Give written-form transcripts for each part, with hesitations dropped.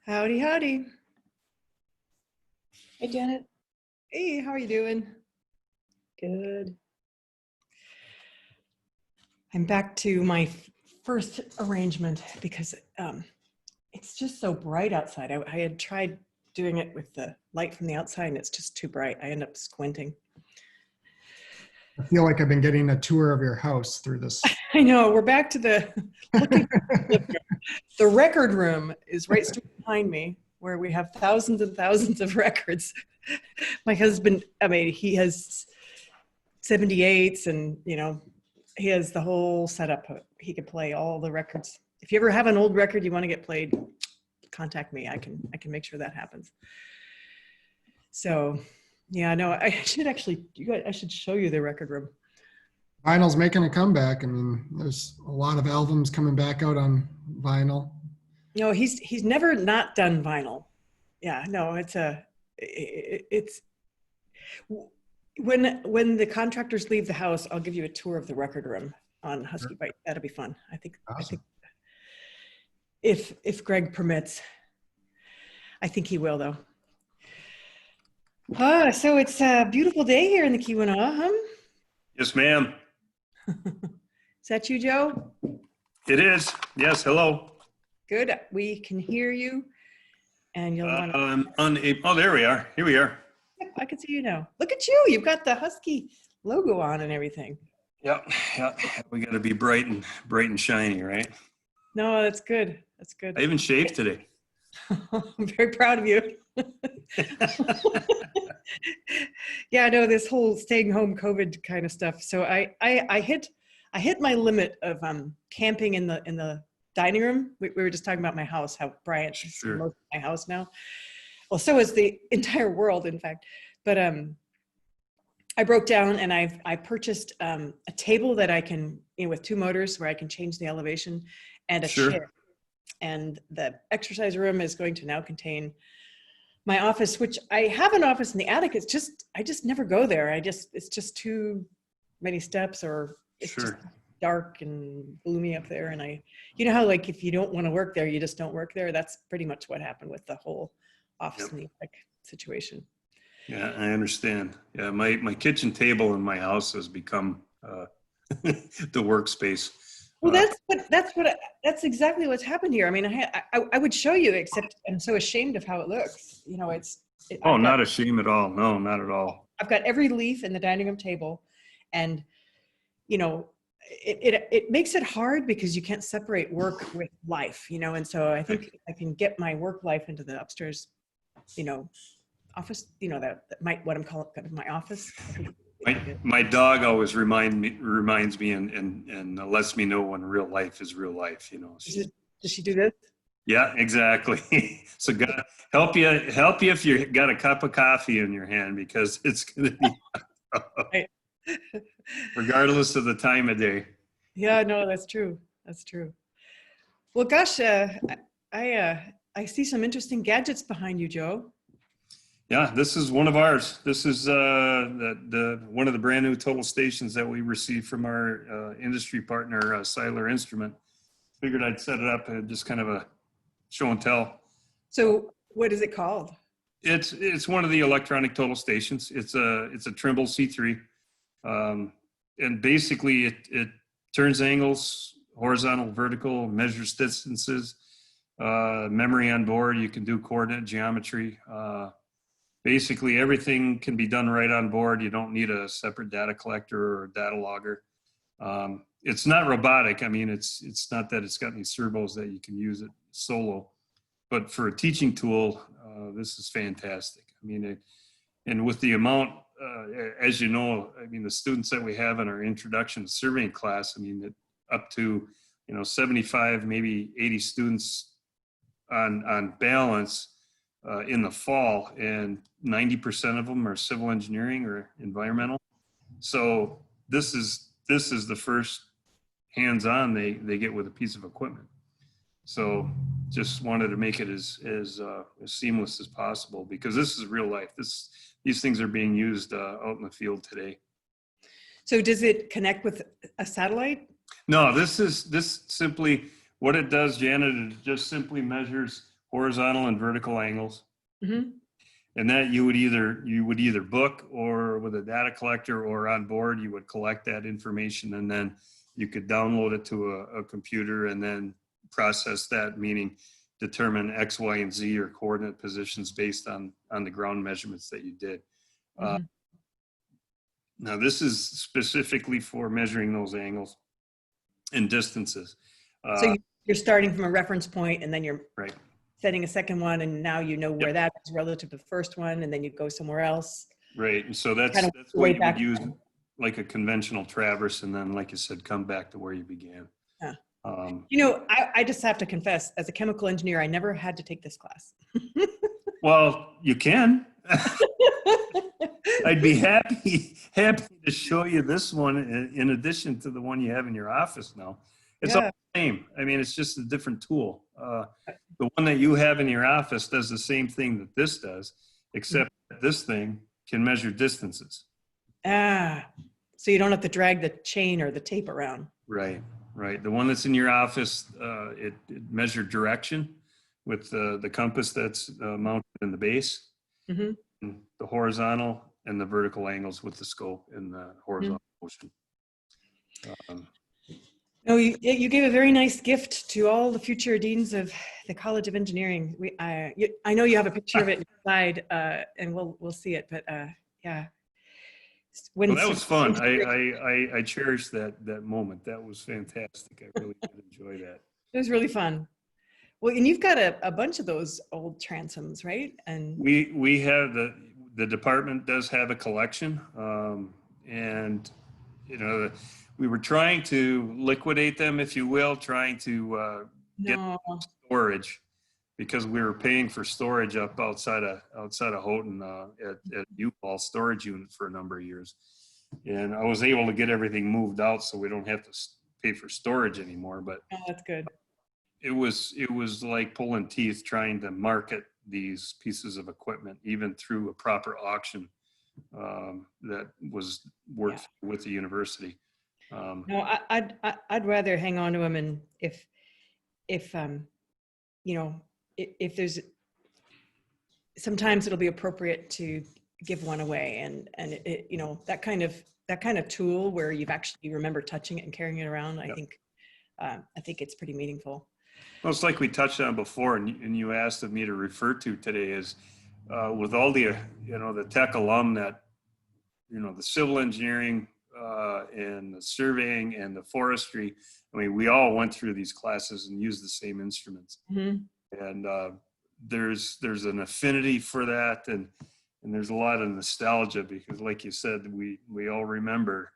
Howdy, howdy. Hey, Janet. Hey, how are you doing? Good. I'm back to my first arrangement because it's just so bright outside. I had tried doing it with the light from the outside and it's just too bright. I end up squinting. I feel like I've been getting a tour of your house through this. I know, we're back to the looking. The record room is right straight behind me where we have thousands and thousands of records. My husband, I mean, he has 78s and, he has the whole setup. He can play all the records. If you ever have an old record you want to get played, contact me. I can make sure that happens. So, yeah, no, I should actually, I should show you the record room. Vinyl's making a comeback. I mean, there's a lot of albums coming back out on vinyl. No, he's never not done vinyl. Yeah, no, it's when the contractors leave the house, I'll give you a tour of the record room on Husky Bite. That'll be fun. I think if Greg permits. I think he will though. So it's a beautiful day here in the Keweenaw, huh? Yes, ma'am. Is that you, Joe? It is. Yes, hello. Good. We can hear you. And you'll want to... Oh, there we are. Here we are. Yep, I can see you now. Look at you. You've got the Husky logo on and everything. Yep. We got to be bright and shiny, right? No, that's good. That's good. I even shaved today. I'm very proud of you. Yeah, I know this whole staying home COVID kind of stuff. So I hit my limit of camping in the dining room. We were just talking about my house, how bright Sure. most of my house now. Well, so is the entire world, in fact. But I broke down and I purchased a table that I can, with two motors where I can change the elevation, and a Sure. chair. And the exercise room is going to now contain my office, which I have an office in the attic. I just never go there. It's just too many steps, or it's Sure. just dark and gloomy up there. And you know how like if you don't want to work there, you just don't work there. That's pretty much what happened with the whole office in the attic situation. Yeah, I understand. Yeah, my kitchen table in my house has become the workspace. Well, that's exactly what's happened here. I mean, I would show you, except I'm so ashamed of how it looks. Not a shame at all. No, not at all. I've got every leaf in the dining room table, and it makes it hard because you can't separate work with life, and so I think I can get my work life into the upstairs, office, what I'm calling my office. My dog always reminds me and lets me know when real life is real life. Does she do this? Yeah, exactly. So God help you if you got a cup of coffee in your hand, because it's going to be regardless of the time of day. Yeah, no, that's true. That's true. Well, gosh, I see some interesting gadgets behind you, Joe. Yeah, this is one of ours. This is one of the brand new total stations that we received from our industry partner, Seiler Instrument. Figured I'd set it up and just kind of a show and tell. So what is it called? It's one of the electronic total stations. It's a Trimble C3, and basically it turns angles, horizontal, vertical, measures distances, memory on board. You can do coordinate geometry. Basically, everything can be done right on board. You don't need a separate data collector or data logger. It's not robotic. I mean, it's not that it's got any servos that you can use it solo. But for a teaching tool, this is fantastic. I mean, and with the amount, as you know, I mean, the students that we have in our introduction to surveying class, I mean, up to 75, maybe 80 students on balance. In the fall, and 90% of them are civil engineering or environmental. So this is the first hands-on they get with a piece of equipment. So just wanted to make it as seamless as possible, because this is real life. These things are being used out in the field today. So does it connect with a satellite? No, this simply what it does, Janet. It just simply measures horizontal and vertical angles. Mhm. And that you would either book or with a data collector or on board, you would collect that information and then you could download it to a computer and then process that, meaning determine X, Y, and Z or coordinate positions based on the ground measurements that you did. Mhm. Now this is specifically for measuring those angles and distances. So you're starting from a reference point and then you're Right. setting a second one, and now you know where Yep. that is relative to the first one, and then you go somewhere else. Right. And so that's Kind of what way you would back. use, like a conventional traverse, and then, like you said, come back to where you began. Yeah. Um, You know, I just have to confess, as a chemical engineer, I never had to take this class. well, you can. I'd be happy to show you this one in addition to the one you have in your office now. It's all Yeah. the same. I mean, it's just a different tool. The one that you have in your office does the same thing that this does, except that this thing can measure distances. So you don't have to drag the chain or the tape around. Right, right. The one that's in your office, it measured direction with the compass that's mounted in the base, Mm-hmm. and the horizontal and the vertical angles with the scope in the horizontal motion. No, you gave a very nice gift to all the future deans of the College of Engineering. I know you have a picture of it inside, and we'll see it. But yeah, Well, that was fun. I cherished that moment. That was fantastic. I really did enjoy that. It was really fun. Well, and you've got a bunch of those old transoms, right? And We have the department does have a collection, and you know, we were trying to liquidate them, if you will, trying to get no, storage because we were paying for storage up outside of Houghton at U-Haul storage unit for a number of years, and I was able to get everything moved out so we don't have to pay for storage anymore. But oh, that's good. it was like pulling teeth trying to market these pieces of equipment, even through a proper auction that was worked with the university. No, I'd rather hang on to them, and if you know, if there's sometimes it'll be appropriate to give one away, and it, you know, that kind of tool where you've actually remember touching it and carrying it around. I think it's pretty meaningful. Well, it's like we touched on before, and you asked of me to refer to today is with all the the tech alum that the civil engineering and the surveying and the forestry. I mean, we all went through these classes and used the same instruments, and there's an affinity for that, and there's a lot of nostalgia because, like you said, we all remember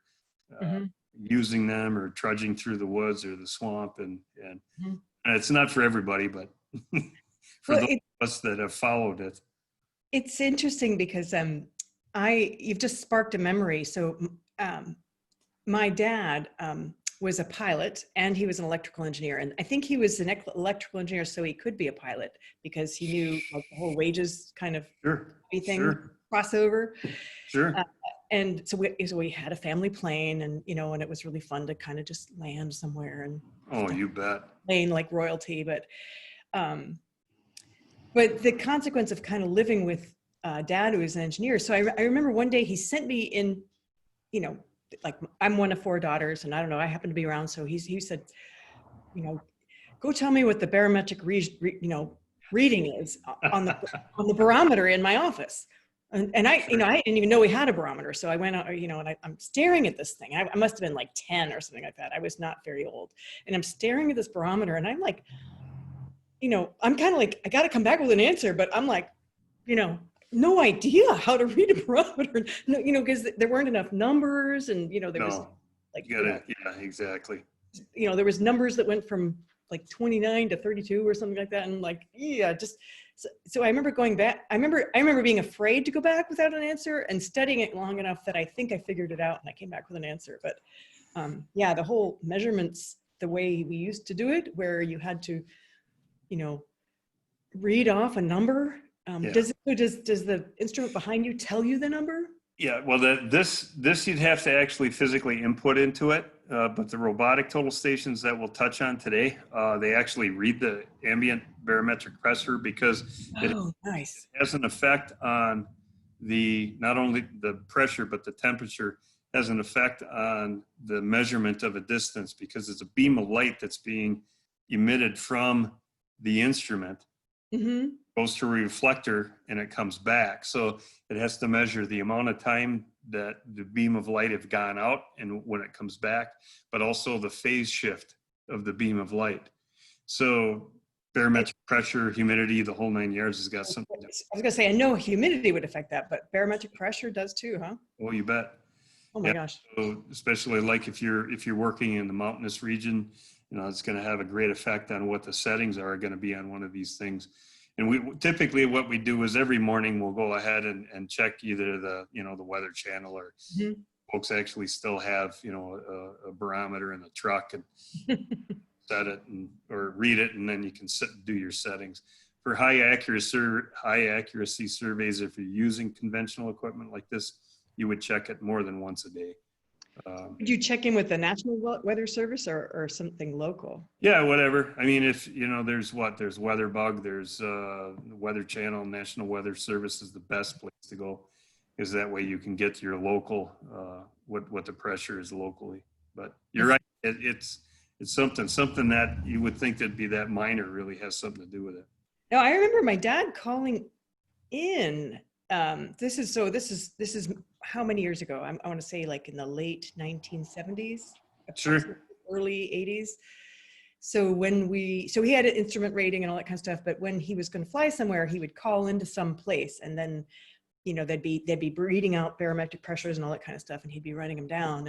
using them or trudging through the woods or the swamp, and it's not for everybody, but for those of us that have followed it. It's interesting because you've just sparked a memory. So my dad was a pilot and he was an electrical engineer, and I think he was an electrical engineer so he could be a pilot because he knew like the whole wages kind of thing crossover. Sure. And so we had a family plane, and and it was really fun to kind of just land somewhere and you bet. Plane like royalty, but the consequence of kind of living with dad, who was an engineer. So I remember one day he sent me in, like I'm one of 4 daughters, and I don't know, I happened to be around. So he said, go tell me what the barometric reading is on the barometer in my office. And I, I didn't even know we had a barometer. So I went out, and I'm staring at this thing. I must have been like 10 or something like that. I was not very old. And I'm staring at this barometer, and I'm like, I'm kind of like, I got to come back with an answer, but I'm like, no idea how to read a barometer, because there weren't enough numbers, and, there was like, yeah, exactly. There was numbers that went from like 29 to 32 or something like that. And like, so I remember going back. I remember being afraid to go back without an answer and studying it long enough that I think I figured it out and I came back with an answer. But the whole measurements, the way we used to do it, where you had to, read off a number. Does the instrument behind you tell you the number? Yeah, well, this you'd have to actually physically input into it, but the robotic total stations that we'll touch on today, they actually read the ambient barometric pressure because it Oh, nice. has an effect on not only the pressure, but the temperature has an effect on the measurement of a distance because it's a beam of light that's being emitted from the instrument, Mm-hmm. goes to a reflector, and it comes back. So it has to measure the amount of time that the beam of light have gone out and when it comes back, but also the phase shift of the beam of light. So barometric pressure, humidity, the whole 9 yards has got something to do. I was gonna say, I know humidity would affect that, but barometric pressure does too, huh? Oh, you bet. Oh my gosh. So especially like if you're working in the mountainous region, it's going to have a great effect on what the settings are going to be on one of these things. And we typically what we do is every morning we'll go ahead and check either the Weather Channel or Mm-hmm. folks actually still have a barometer in the truck and set it or read it, and then you can do your settings. For high accuracy surveys, if you're using conventional equipment like this, you would check it more than once a day. Did you check in with the National Weather Service or something local? Yeah, whatever. I mean, if there's WeatherBug, there's Weather Channel, National Weather Service is the best place to go, because that way you can get to your local what the pressure is locally. But you're right, it's something that you would think that'd be that minor really has something to do with it. No, I remember my dad calling in. This is how many years ago? I want to say like in the late 1970s, Sure. early 80s. So he had an instrument rating and all that kind of stuff. But when he was going to fly somewhere, he would call into some place, and then they'd be reading out barometric pressures and all that kind of stuff, and he'd be writing them down,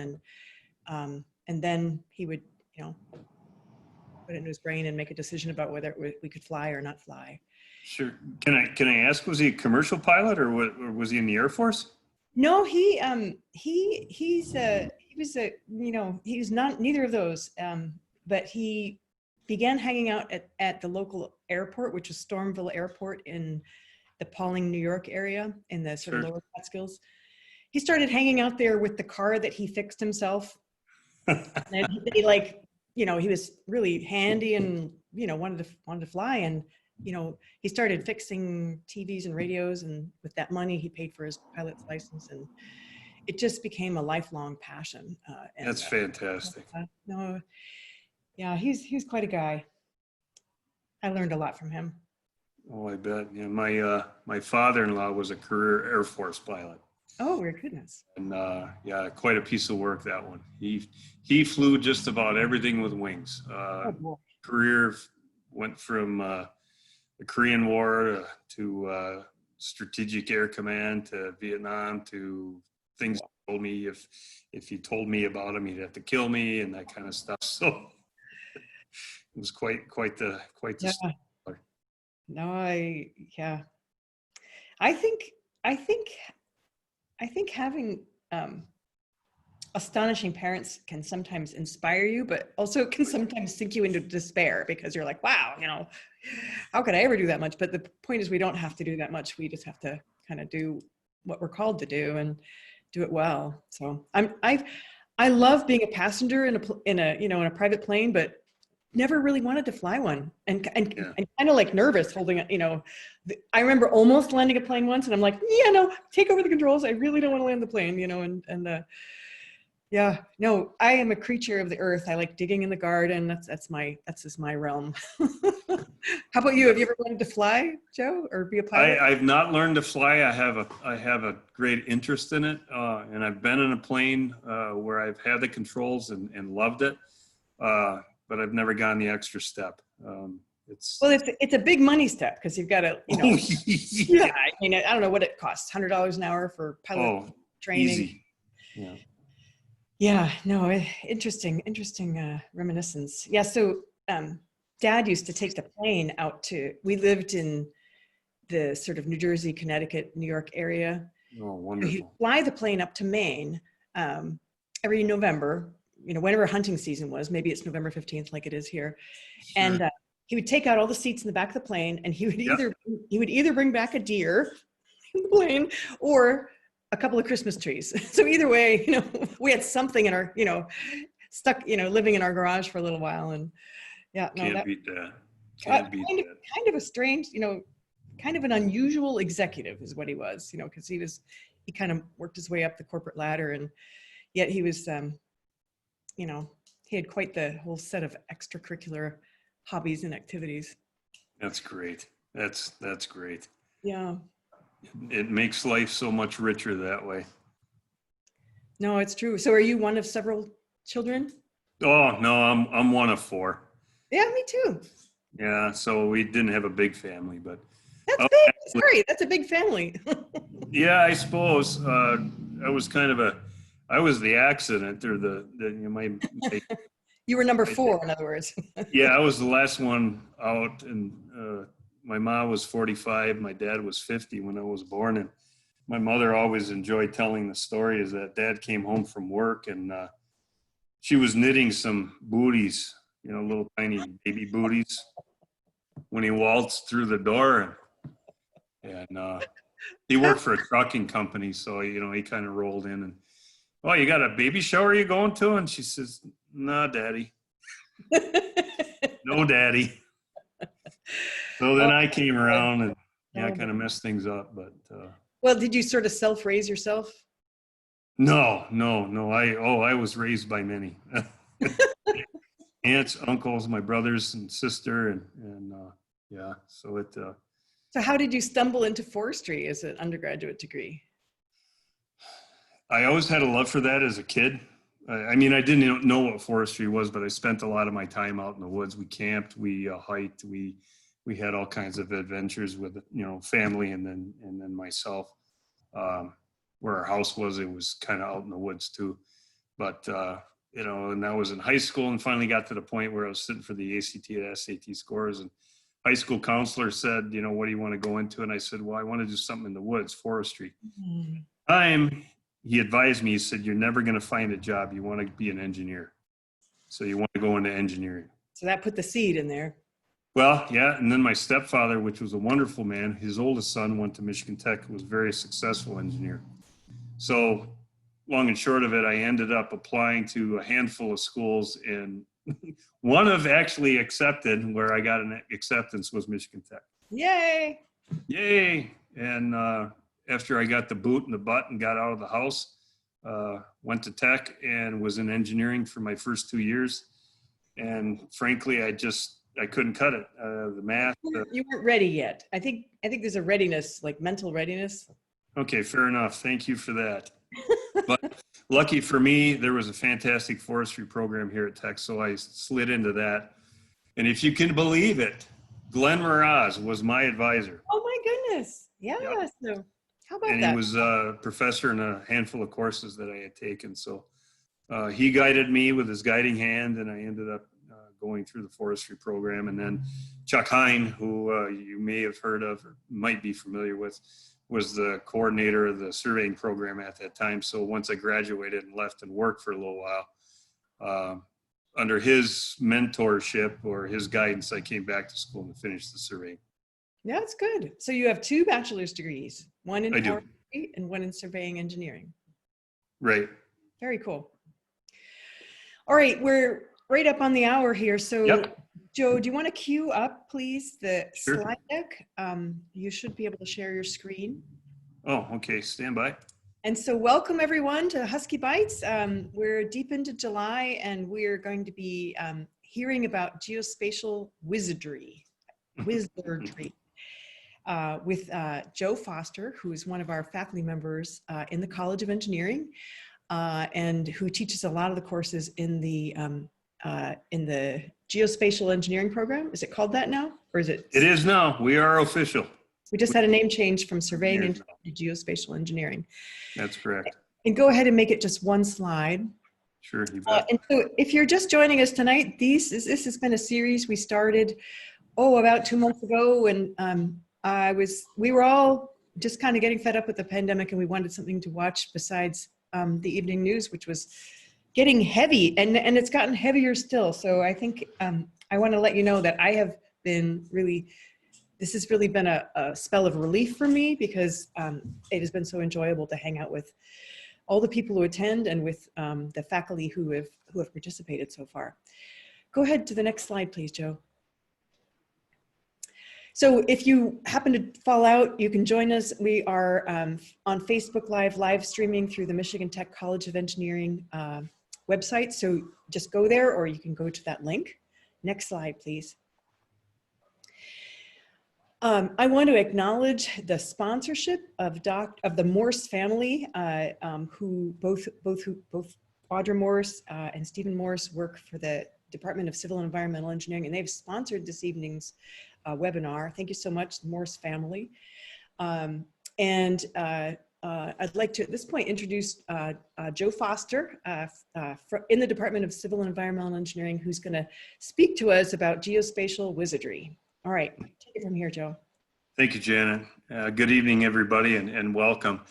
and then he would put it into his brain and make a decision about whether we could fly or not fly. Sure. Can I ask, was he a commercial pilot or was he in the Air Force? No, he was not neither of those. But he began hanging out at the local airport, which is Stormville Airport in the Pawling, New York area in the sort of lower Catskills. He started hanging out there with the car that he fixed himself. And he was really handy and wanted to fly, and he started fixing TVs and radios, and with that money he paid for his pilot's license, and it just became a lifelong passion. That's fantastic. Yeah, he's quite a guy. I learned a lot from him. Oh, I bet. My father-in-law was a career Air Force pilot. Oh, my goodness. And quite a piece of work, that one. He flew just about everything with wings. Career went from the Korean War to Strategic Air Command to Vietnam to things he told me if he told me about him, he'd have to kill me and that kind of stuff. So it was quite the story. No, I think having astonishing parents can sometimes inspire you, but also can sometimes sink you into despair, because you're like, wow, how could I ever do that much? But the point is, we don't have to do that much. We just have to kind of do what we're called to do and do it well. So I love being a passenger in a private plane, but never really wanted to fly one, and kind of like nervous holding it. I remember almost landing a plane once, and I'm like, take over the controls. I really don't want to land the plane, I am a creature of the earth. I like digging in the garden. That's just my realm. How about you? Have you ever wanted to fly, Joe, or be a pilot? I've not learned to fly. I have a great interest in it, and I've been in a plane where I've had the controls and loved it. But I've never gone the extra step. It's a big money step, because you've got to, yeah. I mean, I don't know what it costs. $100 an hour for pilot training. Easy. Yeah. Yeah. No. Interesting. Reminiscence. Yeah. So, Dad used to take the plane out to. We lived in the sort of New Jersey, Connecticut, New York area. Oh, wonderful. He'd fly the plane up to Maine every November. Whenever hunting season was, maybe it's November 15th, like it is here. Sure. And he would take out all the seats in the back of the plane, and he would either bring back a deer in the plane, or a couple of Christmas trees. So either way, we had something in our, stuck, living in our garage for a little while. And yeah, no, Can't that beat that. Can't beat that. kind of a strange, kind of an unusual executive is what he was, because he kind of worked his way up the corporate ladder, and yet he was, he had quite the whole set of extracurricular hobbies and activities. That's great. That's great. Yeah. It makes life so much richer that way. No, it's true. So are you one of several children? Oh, no, I'm one of 4. Yeah, me too. Yeah, so we didn't have a big family, but That's big. Sorry, that's a big family. yeah, I suppose I was I was the accident or my You were number 4, in other words. yeah, I was the last one out, and my mom was 45, my dad was 50 when I was born, and my mother always enjoyed telling the story is that Dad came home from work and she was knitting some booties, little tiny baby booties, when he waltzed through the door, and he worked for a trucking company, so he kind of rolled in and, "Oh, you got a baby shower you going to?" And she says, "No, Daddy." "No, Daddy." So then I came around and kind of messed things up, but Well, did you sort of self-raise yourself? no. I was raised by many aunts, uncles, my brothers and sister, and yeah. So it. So how did you stumble into forestry as an undergraduate degree? I always had a love for that as a kid. I mean, I didn't know what forestry was, but I spent a lot of my time out in the woods. We camped, we hiked, we had all kinds of adventures with family, and then myself. Where our house was, it was kind of out in the woods too. But and I was in high school and finally got to the point where I was sitting for the ACT and SAT scores, and high school counselor said, "What do you want to go into?" And I said, "Well, I want to do something in the woods, forestry." He advised me, he said, "You're never going to find a job. You want to be an engineer. So you want to go into engineering." So that put the seed in there. Well, yeah. And then my stepfather, which was a wonderful man, his oldest son went to Michigan Tech, was a very successful engineer. So long and short of it, I ended up applying to a handful of schools, and one of actually accepted, where I got an acceptance, was Michigan Tech. Yay. Yay. And after I got the boot in the butt and got out of the house, went to Tech and was in engineering for my first 2 years. And frankly, I couldn't cut it. The math. You weren't ready yet. I think there's a readiness, like mental readiness. Okay, fair enough. Thank you for that. But lucky for me, there was a fantastic forestry program here at Tech, so I slid into that. And if you can believe it, Glenn Mraz was my advisor. Oh my goodness. Yeah. Yep. So how about And that? he was a professor in a handful of courses that I had taken. So he guided me with his guiding hand, and I ended up going through the forestry program. And then Chuck Hine, who you may have heard of or might be familiar with, was the coordinator of the surveying program at that time. So once I graduated and left and worked for a little while, under his mentorship or his guidance, I came back to school and finished the surveying. Yeah, that's good. So you have 2 bachelor's degrees, one in I do. forestry and one in surveying engineering. Right. Very cool. All right, we're right up on the hour here. So Yep. Joe, do you want to cue up, please, the Sure. slide deck? You should be able to share your screen. Oh, okay. Stand by. And so welcome everyone to Husky Bites. We're deep into July, and we're going to be hearing about geospatial wizardry with Joe Foster, who is one of our faculty members in the College of Engineering, and who teaches a lot of the courses in the Geospatial Engineering program. Is it called that now? Or is it? It is now. We are official. We just had a name change from surveying engineering to geospatial engineering. That's correct. And go ahead and make it just one slide. Sure. You bet. And so if you're just joining us tonight, this has been a series we started, about 2 months ago. And we were all just kind of getting fed up with the pandemic, and we wanted something to watch besides the evening news, which was getting heavy, and it's gotten heavier still. So I think I want to let you know that I have been really this has really been a spell of relief for me because it has been so enjoyable to hang out with all the people who attend and with the faculty who have participated so far. Go ahead to the next slide, please, Joe. So if you happen to fall out, you can join us. We are on Facebook live streaming through the Michigan Tech College of Engineering website. So just go there, or you can go to that link. Next slide, please. I want to acknowledge the sponsorship of the Morse family, who both Audra Morse and Stephen Morse work for the Department of Civil and Environmental Engineering, and they've sponsored this evening's webinar. Thank you so much, Morse family. I'd like to, at this point, introduce Joe Foster in the Department of Civil and Environmental Engineering, who's going to speak to us about geospatial wizardry. All right, take it from here, Joe. Thank you, Janet. Good evening, everybody, and welcome.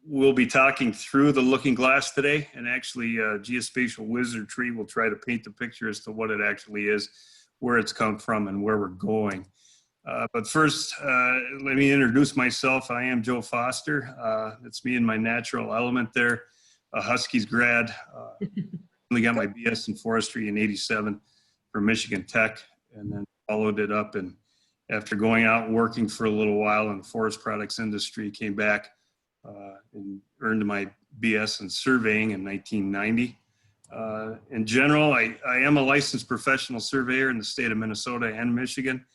We'll be talking through the looking glass today, and actually geospatial wizardry will try to paint the picture as to what it actually is, where it's come from, and where we're going. But first, let me introduce myself. I am Joe Foster. It's me in my natural element there, a Huskies grad. I got my BS in forestry in '87 from Michigan Tech, and then followed it up, and after going out and working for a little while in the forest products industry, came back and earned my BS in surveying in 1990. In general, I am a licensed professional surveyor in the state of Minnesota and Michigan.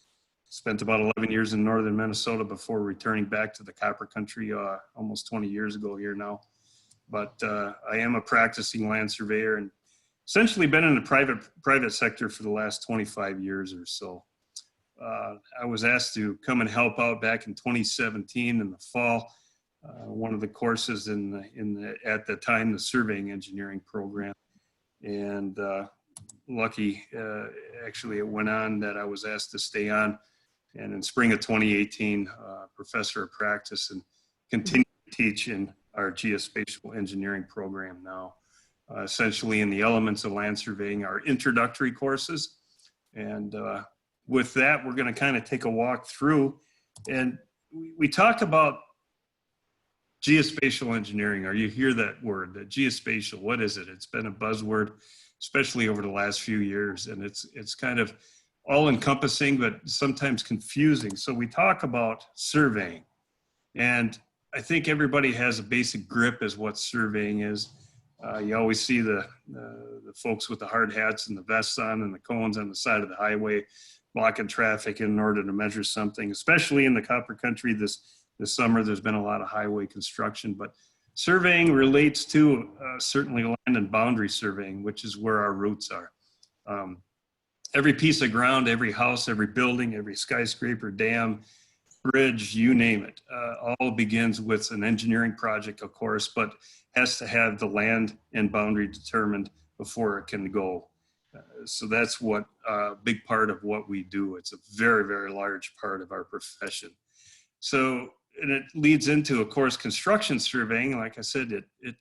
Spent about 11 years in northern Minnesota before returning back to the copper country almost 20 years ago here now. But I am a practicing land surveyor and essentially been in the private sector for the last 25 years or so. I was asked to come and help out back in 2017 in the fall. One of the courses at the time, the surveying engineering program. And lucky, actually it went on that I was asked to stay on. And in spring of 2018, professor of practice and continue to teach in our geospatial engineering program now. Essentially in the elements of land surveying, our introductory courses. And with that, we're going to kind of take a walk through. And we talk about geospatial engineering, or you hear that word, the geospatial, what is it? It's been a buzzword, especially over the last few years. And it's kind of all encompassing, but sometimes confusing. So we talk about surveying. And I think everybody has a basic grip as what surveying is. You always see the folks with the hard hats and the vests on and the cones on the side of the highway blocking traffic in order to measure something, especially in the copper country this summer. There's been a lot of highway construction, but surveying relates to certainly land and boundary surveying, which is where our roots are. Every piece of ground, every house, every building, every skyscraper, dam, bridge, you name it, all begins with an engineering project, of course, but has to have the land and boundary determined before it can go. So that's what a big part of what we do. It's a very, very large part of our profession. So, and it leads into, of course, construction surveying. Like I said, it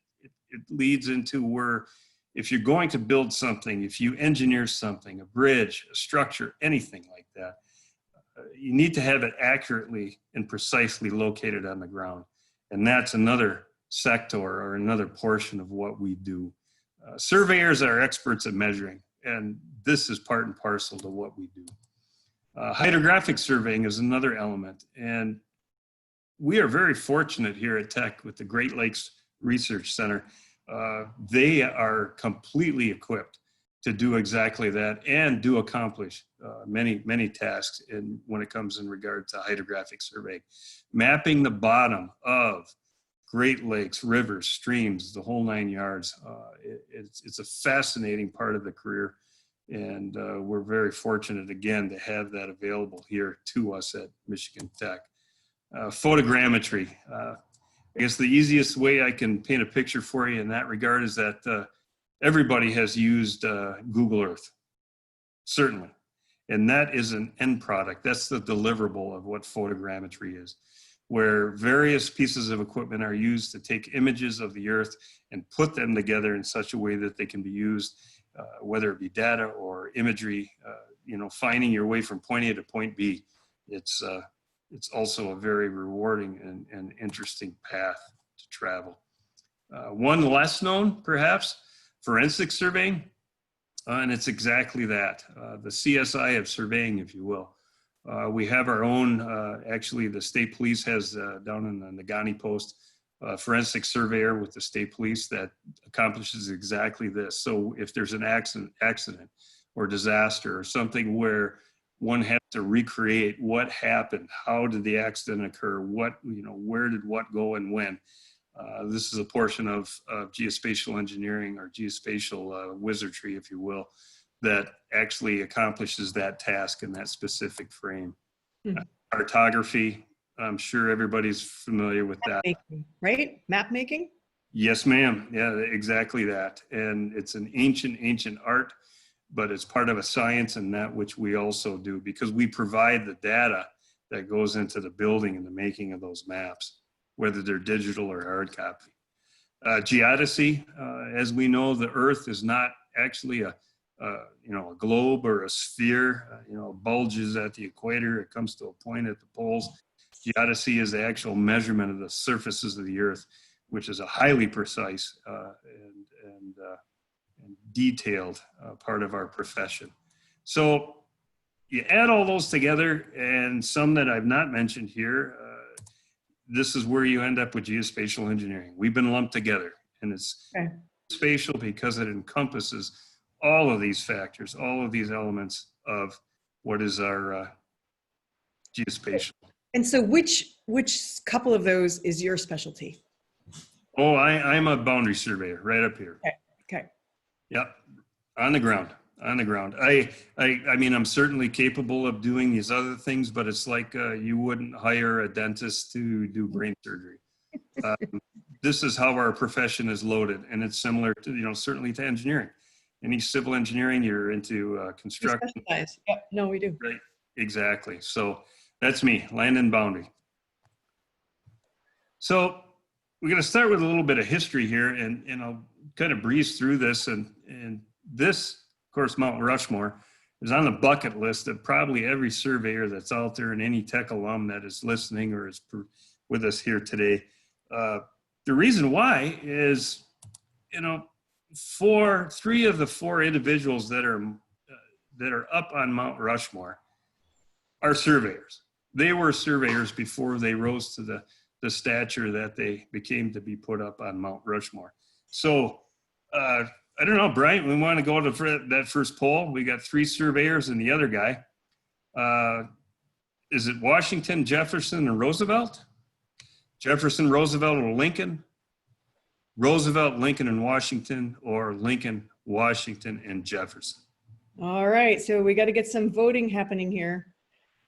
leads into where if you're going to build something, if you engineer something, a bridge, a structure, anything like that, you need to have it accurately and precisely located on the ground. And that's another sector or another portion of what we do. Surveyors are experts at measuring, and this is part and parcel to what we do. Hydrographic surveying is another element, and we are very fortunate here at Tech with the Great Lakes Research Center. They are completely equipped to do exactly that and do accomplish many tasks when it comes in regard to hydrographic survey. Mapping the bottom of Great Lakes, rivers, streams, the whole 9 yards. It's a fascinating part of the career, and we're very fortunate again to have that available here to us at Michigan Tech. Photogrammetry. I guess the easiest way I can paint a picture for you in that regard is that everybody has used Google Earth, certainly. And that is an end product. That's the deliverable of what photogrammetry is, where various pieces of equipment are used to take images of the Earth and put them together in such a way that they can be used, whether it be data or imagery, finding your way from point A to point B it's also a very rewarding and interesting path to travel. One less known, perhaps, forensic surveying, and it's exactly that, the CSI of surveying, if you will. We have our own, actually the state police has down in the Nagani Post, forensic surveyor with the state police that accomplishes exactly this. So if there's an accident or disaster or something where one has to recreate what happened, how did the accident occur, where did what go and when. This is a portion of geospatial engineering or geospatial wizardry, if you will, that actually accomplishes that task in that specific frame. Cartography, I'm sure everybody's familiar with that. Making, right? Map making? Yes, ma'am. Yeah, exactly that. And it's an ancient art, but it's part of a science, and that which we also do, because we provide the data that goes into the building and the making of those maps, whether they're digital or hard copy. Geodesy, as we know, the Earth is not actually a globe or a sphere, bulges at the equator, it comes to a point at the poles. Geodesy is the actual measurement of the surfaces of the Earth, which is a highly precise and detailed part of our profession. So you add all those together, and some that I've not mentioned here, this is where you end up with geospatial engineering. We've been lumped together, and it's spatial because it encompasses all of these factors, all of these elements of what is our geospatial. And so which couple of those is your specialty? Oh, I'm a boundary surveyor right up here. Okay. Yep, on the ground. I mean, I'm certainly capable of doing these other things, but it's like you wouldn't hire a dentist to do brain surgery. This is how our profession is loaded, and it's similar to, certainly to engineering. Any civil engineering, you're into construction. Yep. No, we do. Right, exactly. So that's me, land and boundary. So we're going to start with a little bit of history here, and I'll kind of breeze through this. And this, of course, Mount Rushmore is on the bucket list of probably every surveyor that's out there and any tech alum that is listening or is with us here today. The reason why is, three of the four individuals that are up on Mount Rushmore are surveyors. They were surveyors before they rose to the stature that they became to be put up on Mount Rushmore. So I don't know, Brian, we want to go to that first poll. We got three surveyors and the other guy. Is it Washington, Jefferson, and Roosevelt? Jefferson, Roosevelt, or Lincoln? Roosevelt, Lincoln, and Washington, or Lincoln, Washington, and Jefferson? All right, so we got to get some voting happening here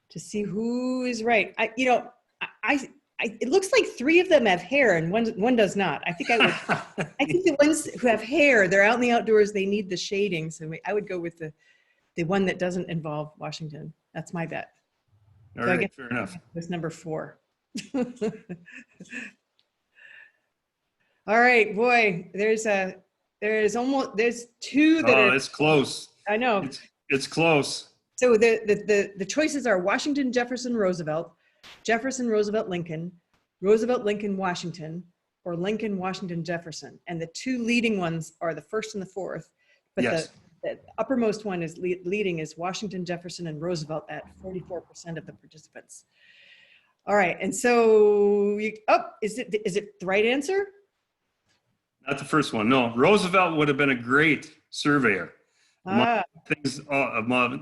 to see who is right. It looks like three of them have hair and one does not. I think the ones who have hair, they're out in the outdoors, they need the shading. So I would go with the one that doesn't involve Washington. That's my bet. All right, I guess fair enough. It's number 4. All right, boy, there's two that are. Oh, it's close. I know. It's close. So the choices are Washington, Jefferson, Roosevelt, Jefferson, Roosevelt, Lincoln, Roosevelt, Lincoln, Washington, or Lincoln, Washington, Jefferson. And the two leading ones are the first and the fourth. But yes. the uppermost one is leading is Washington, Jefferson, and Roosevelt at 44% of the participants. All right, and so is it the right answer? Not the first one. No, Roosevelt would have been a great surveyor. Among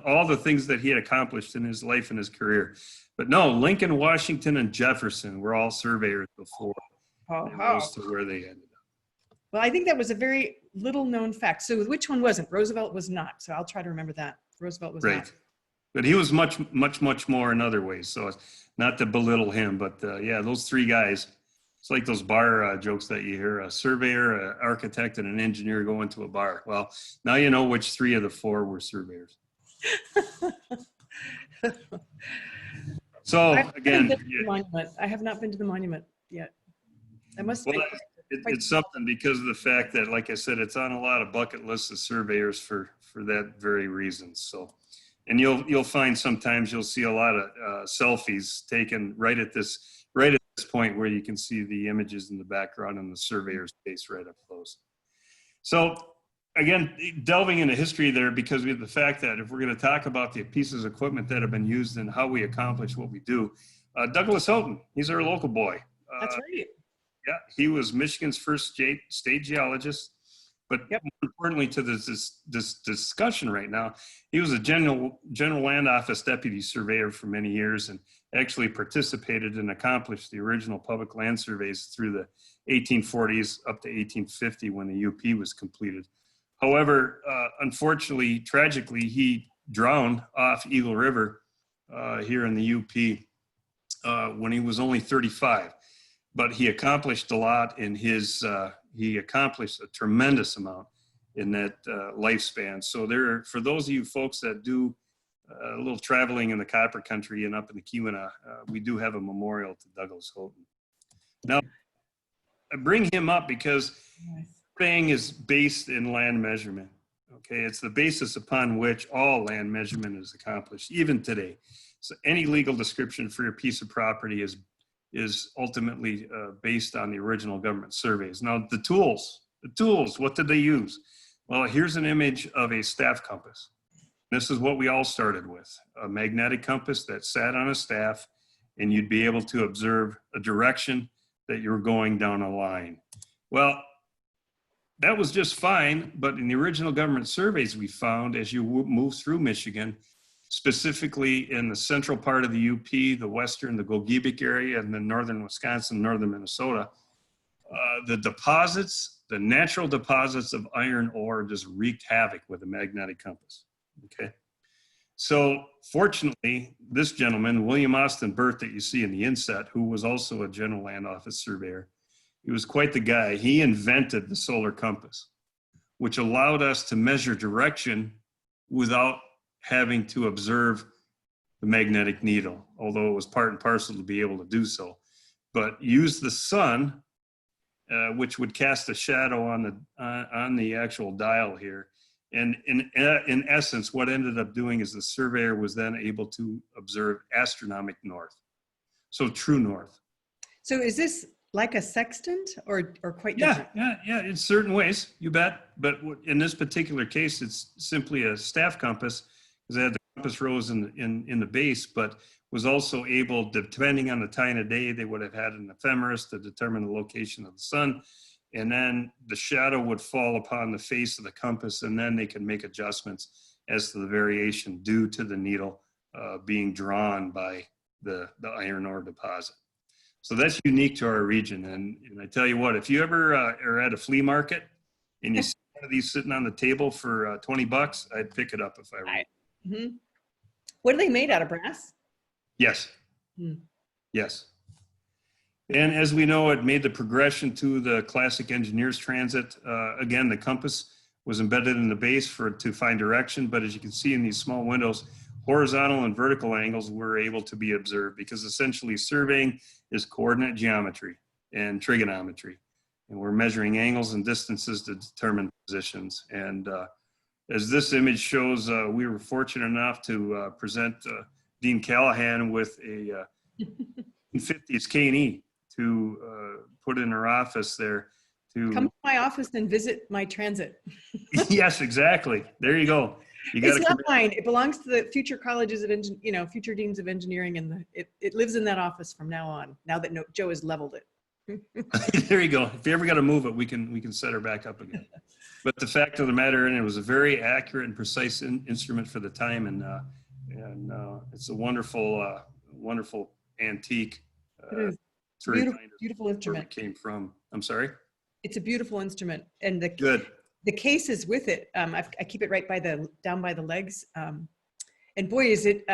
all the things that he had accomplished in his life and his career. But no, Lincoln, Washington, and Jefferson were all surveyors before as to where they ended up. Well, I think that was a very little known fact. So which one wasn't? Roosevelt was not. So I'll try to remember that. Roosevelt was not. But he was much more in other ways. So not to belittle him, but yeah, those three guys, it's like those bar jokes that you hear, a surveyor, an architect, and an engineer go into a bar. Well, now you know which three of the four were surveyors. So again, I have not been to the monument yet. I must. Well, it's something because of the fact that, like I said, it's on a lot of bucket lists of surveyors for that very reason. So And you'll find sometimes you'll see a lot of selfies taken right at this point where you can see the images in the background and the surveyor's face right up close. So again, delving into history there, because we have the fact that if we're going to talk about the pieces of equipment that have been used and how we accomplish what we do, Douglas Houghton, he's our local boy. That's right. Yeah, he was Michigan's first state geologist. But Yep. more importantly to this discussion right now, he was a general land office deputy surveyor for many years and actually participated and accomplished the original public land surveys through the 1840s up to 1850 when the UP was completed. However, unfortunately, tragically, he drowned off Eagle River here in the UP when he was only 35. But he accomplished a lot in his, he accomplished a tremendous amount in that lifespan. So for those of you folks that do a little traveling in the copper country and up in the Keweenaw, we do have a memorial to Douglas Houghton. Now, I bring him up because surveying is based in land measurement. Okay, it's the basis upon which all land measurement is accomplished, even today. So any legal description for your piece of property is ultimately based on the original government surveys. Now, the tools, what did they use? Well, here's an image of a staff compass. This is what we all started with, a magnetic compass that sat on a staff, and you'd be able to observe a direction that you were going down a line. Well, that was just fine, but in the original government surveys we found as you move through Michigan, specifically in the central part of the UP, the western, the Gogebic area, and then northern Wisconsin, northern Minnesota, the deposits, the natural deposits of iron ore just wreaked havoc with a magnetic compass, okay? So fortunately, this gentleman, William Austin Burt, that you see in the inset, who was also a general land office surveyor, he was quite the guy. He invented the solar compass, which allowed us to measure direction without having to observe the magnetic needle, although it was part and parcel to be able to do so. But use the sun, which would cast a shadow on the actual dial here. And in essence, what ended up doing is the surveyor was then able to observe astronomic north. So true north. So is this like a sextant or quite different? Yeah, in certain ways, you bet. But in this particular case, it's simply a staff compass, because they had the compass rose in the base, but was also able, depending on the time of day, they would have had an ephemeris to determine the location of the sun. And then the shadow would fall upon the face of the compass, and then they can make adjustments as to the variation due to the needle being drawn by the iron ore deposit. So that's unique to our region. And I tell you what, if you ever are at a flea market and you see one of these sitting on the table for $20, I'd pick it up if I were. Mm-hmm. What are they made out of, brass? Yes. Hmm. Yes. And as we know, it made the progression to the classic engineer's transit. Again, the compass was embedded in the base to find direction. But as you can see in these small windows, horizontal and vertical angles were able to be observed, because essentially surveying is coordinate geometry and trigonometry. And we're measuring angles and distances to determine positions. And as this image shows, we were fortunate enough to present Dean Callahan with a 50s K&E to put in her office there. To come to my office and visit my transit. Yes, exactly. There you go. It's not mine. It belongs to the future colleges of future deans of engineering, and it lives in that office from now on. Now that Joe has leveled it. There you go. If you ever got to move it, we can set her back up again. But the fact of the matter, and it was a very accurate and precise instrument for the time, and it's a wonderful, wonderful antique. It is beautiful instrument. Where it came from. I'm sorry. It's a beautiful instrument, and the case is with it. I keep it right down by the legs, and boy, is it.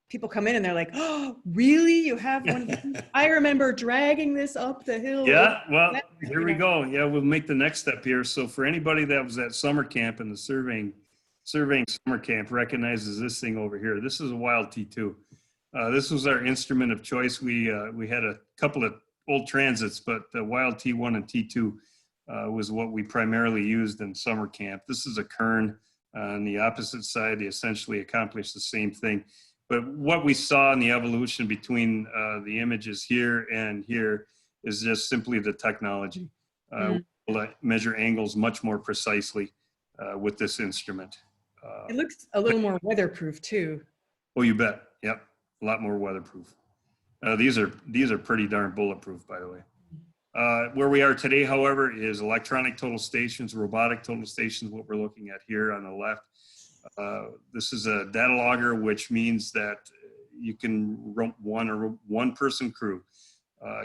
People come in and they're like, "Oh, really? You have one?" I remember dragging this up the hill. Yeah, well, here we go. Yeah, we'll make the next step here. So for anybody that was at summer camp and the surveying summer camp recognizes this thing over here. This is a Wild T2. This was our instrument of choice. We had a couple of old transits, but the Wild T1 and T2 was what we primarily used in summer camp. This is a Kern On the opposite side, they essentially accomplish the same thing. But what we saw in the evolution between the images here and here is just simply the technology. We're able to measure angles much more precisely with this instrument. It looks a little more weatherproof too. Oh, you bet. Yep, a lot more weatherproof. These are pretty darn bulletproof, by the way. Where we are today, however, is electronic total stations, robotic total stations, what we're looking at here on the left. This is a data logger, which means that you can run one person crew.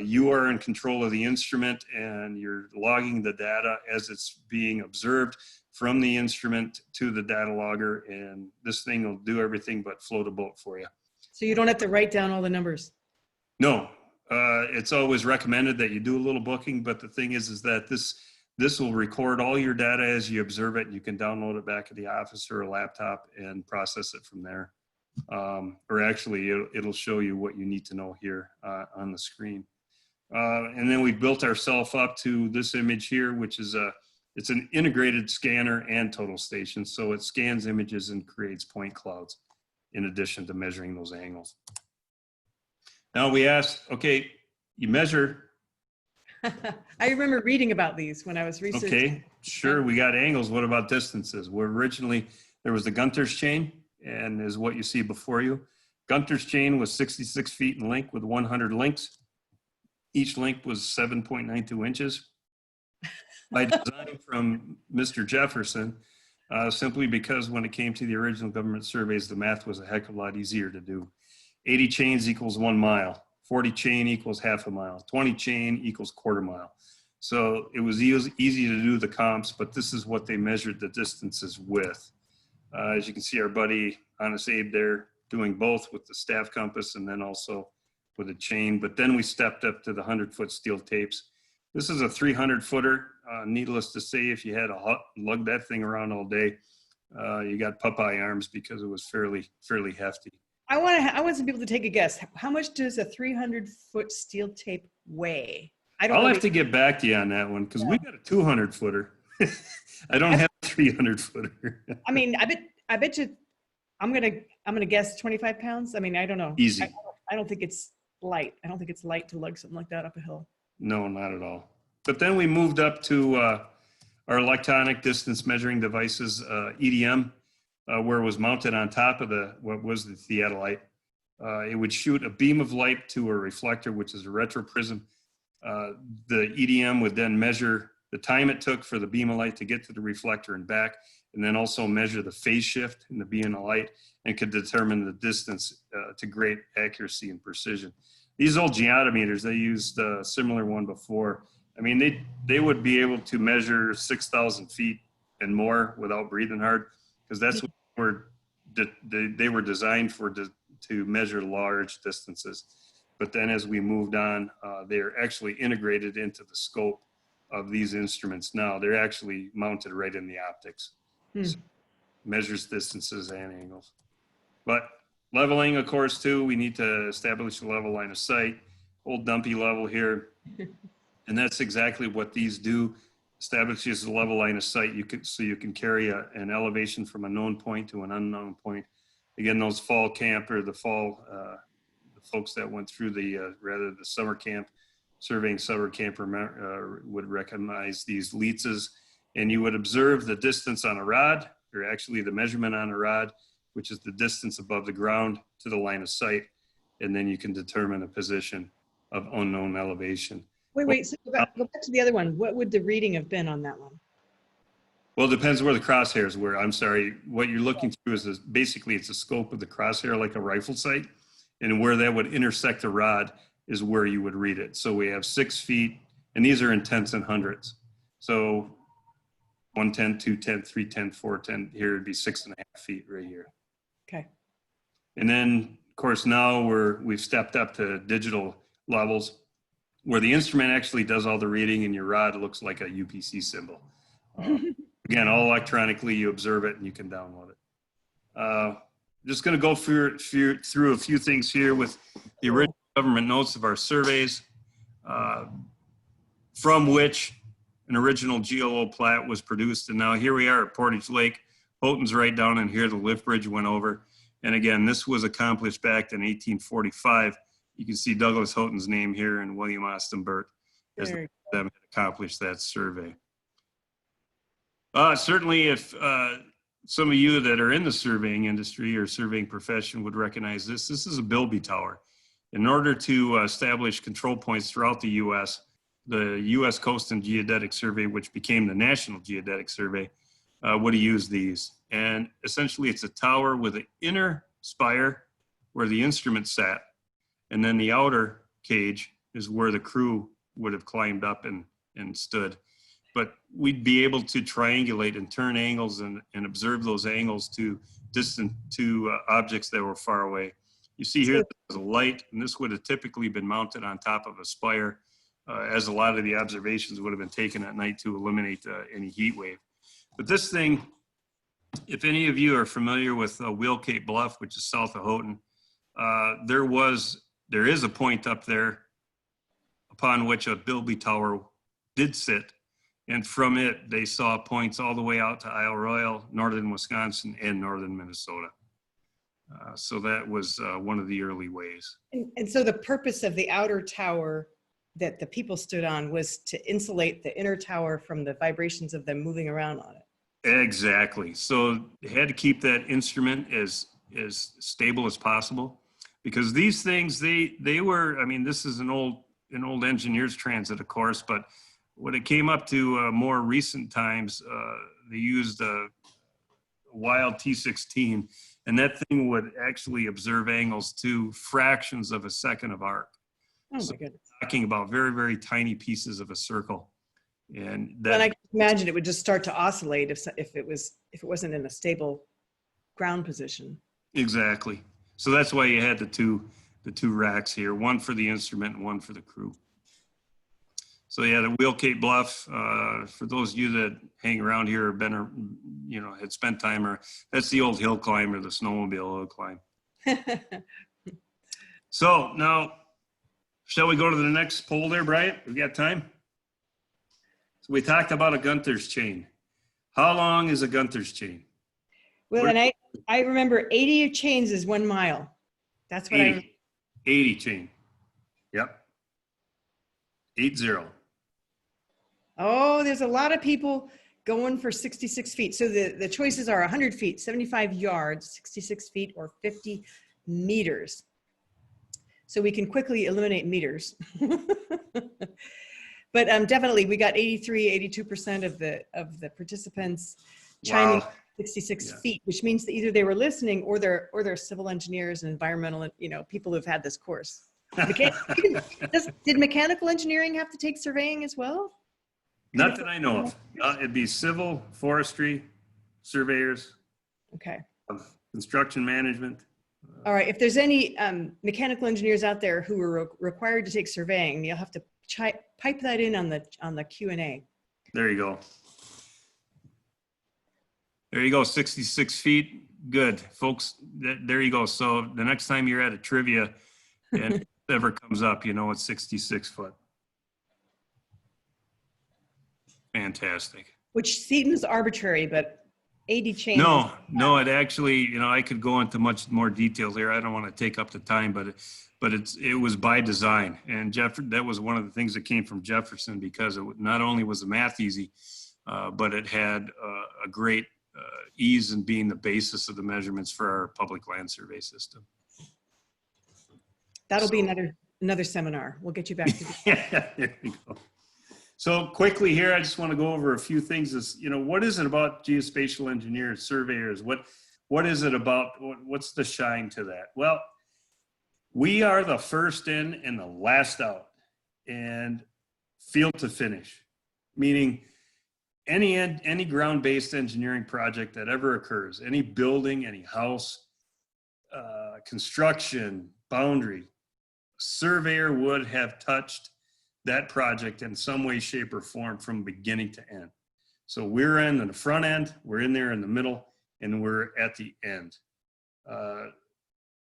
You are in control of the instrument and you're logging the data as it's being observed from the instrument to the data logger, and this thing will do everything but float a boat for you. So you don't have to write down all the numbers. No, it's always recommended that you do a little booking, but the thing is that this will record all your data as you observe it. You can download it back at the office or a laptop and process it from there. Or actually, it'll show you what you need to know here on the screen. And then we built ourselves up to this image here, which is it's an integrated scanner and total station. So it scans images and creates point clouds in addition to measuring those angles. Now we asked, okay, you measure. I remember reading about these when I was researching. Okay, sure, we got angles. What about distances? Well, originally there was the Gunter's chain, and is what you see before you. Gunter's chain was 66 feet in length with 100 links. Each link was 7.92 inches. By design from Mr. Jefferson, simply because when it came to the original government surveys, the math was a heck of a lot easier to do. 80 chains equals 1 mile. 40 chain equals half a mile. 20 chain equals quarter mile. So it was easy to do the comps, but this is what they measured the distances with. As you can see, our buddy Honest Abe there doing both with the staff compass and then also with a chain. But then we stepped up to the 100-foot steel tapes. This is a 300-footer. Needless to say, if you had to lug that thing around all day, you got Popeye arms because it was fairly hefty. I want some people to take a guess. How much does a 300-foot steel tape weigh? I'll have to get back to you on that one because we got a 200-footer. I don't have a 300-footer. I mean, I bet you. I'm gonna guess 25 pounds. I mean, I don't know. Easy. I don't think it's light. I don't think it's light to lug something like that up a hill. No, not at all. But then we moved up to our electronic distance measuring devices, EDM, where it was mounted on top of what was the theodolite. It would shoot a beam of light to a reflector, which is a retroprism. The EDM would then measure the time it took for the beam of light to get to the reflector and back, and then also measure the phase shift in the beam of light and could determine the distance to great accuracy and precision. These old geometers, they used a similar one before. I mean, they would be able to measure 6,000 feet and more without breathing hard, because that's what they were designed for, to measure large distances. But then as we moved on, they're actually integrated into the scope of these instruments now. They're actually mounted right in the optics. So measures distances and angles. But leveling, of course, too, we need to establish a level line of sight. Old dumpy level here. And that's exactly what these do. Establishes a level line of sight. So you can carry an elevation from a known point to an unknown point. Again, those fall camper, the folks that went through the summer camp, surveying summer camper would recognize these Leitzes, and you would observe the distance on a rod, or actually the measurement on a rod, which is the distance above the ground to the line of sight, and then you can determine a position of unknown elevation. Wait, so go back to the other one. What would the reading have been on that one? Well, it depends where the crosshairs were. I'm sorry, what you're looking through is basically it's a scope of the crosshair like a rifle sight, and where that would intersect the rod is where you would read it. So we have 6 feet, and these are in tenths and hundredths. So 1/10, 2/10, 3/10, 4/10. Here it'd be 6.5 feet right here. Okay. And then, of course, now we've stepped up to digital levels, where the instrument actually does all the reading, and your rod looks like a UPC symbol. Again, all electronically. You observe it, and you can download it. Just going to go through a few things here with the original government notes of our surveys, from which an original GLO plat was produced. And now here we are at Portage Lake, Houghton's right down in here. The lift bridge went over. And again, this was accomplished back in 1845. You can see Douglas Houghton's name here and William Austin Burt as them had accomplished that survey. Certainly, if some of you that are in the surveying industry or surveying profession would recognize this, this is a Bilby tower. In order to establish control points throughout the U.S., the U.S. Coast and Geodetic Survey, which became the National Geodetic Survey, would have used these. And essentially, it's a tower with an inner spire where the instrument sat, and then the outer cage is where the crew would have climbed up and stood. But we'd be able to triangulate and turn angles and observe those angles to distant objects that were far away. You see here there's a light, and this would have typically been mounted on top of a spire, as a lot of the observations would have been taken at night to eliminate any heat wave. But this thing, if any of you are familiar with Wheel Cape Bluff, which is south of Houghton, there is a point up there upon which a Bilby tower did sit. And from it, they saw points all the way out to Isle Royale, northern Wisconsin, and northern Minnesota. So that was one of the early ways. And so the purpose of the outer tower that the people stood on was to insulate the inner tower from the vibrations of them moving around on it. Exactly. So they had to keep that instrument as stable as possible, because these things, they were, I mean, this is an old engineer's transit, of course, but when it came up to more recent times, they used a wild T16, and that thing would actually observe angles to fractions of a second of arc. Oh so my goodness. Talking about very, very tiny pieces of a circle. And that, and I can imagine it would just start to oscillate if it wasn't in a stable ground position. Exactly. So that's why you had the two racks here, one for the instrument and one for the crew. So yeah, the Wheel Cape Bluff, for those of you that hang around here or been, had spent time, or that's the old hill climb or the snowmobile hill climb. So now, shall we go to the next poll there, Bryant? We got time? So we talked about a Gunther's chain. How long is a Gunther's chain? Well, and I remember 80 chains is 1 mile. That's what 80 chain. Yep. 80. Oh, there's a lot of people going for 66 feet. So the choices are 100 feet, 75 yards, 66 feet, or 50 meters. So we can quickly eliminate meters. But definitely we got 82% of the participants chiming 66 feet, which means that either they were listening or they're civil engineers and environmental, people who've had this course. Did mechanical engineering have to take surveying as well? Not that I know of. It'd be civil, forestry, surveyors. Okay. Construction management. All right. If there's any mechanical engineers out there who are required to take surveying, you'll have to pipe that in on the Q&A. There you go. There you go. 66 feet. Good, folks. There you go. So the next time you're at a trivia and it ever comes up, it's 66 foot. Fantastic. Which seems arbitrary, but 80 chains. No, it actually, I could go into much more detail here. I don't want to take up the time, but it was by design. And that was one of the things that came from Jefferson, because it not only was the math easy, but it had a great ease in being the basis of the measurements for our public land survey system. That'll be another seminar. We'll get you back to yeah, there you go. So quickly here, I just want to go over a few things. What is it about geospatial engineers, surveyors? What is it about? What's the shine to that? Well, we are the first in and the last out, and field to finish, meaning any ground-based engineering project that ever occurs, any building, any house, construction, boundary, surveyor would have touched that project in some way, shape, or form from beginning to end. So we're in the front end, we're in there in the middle, and we're at the end.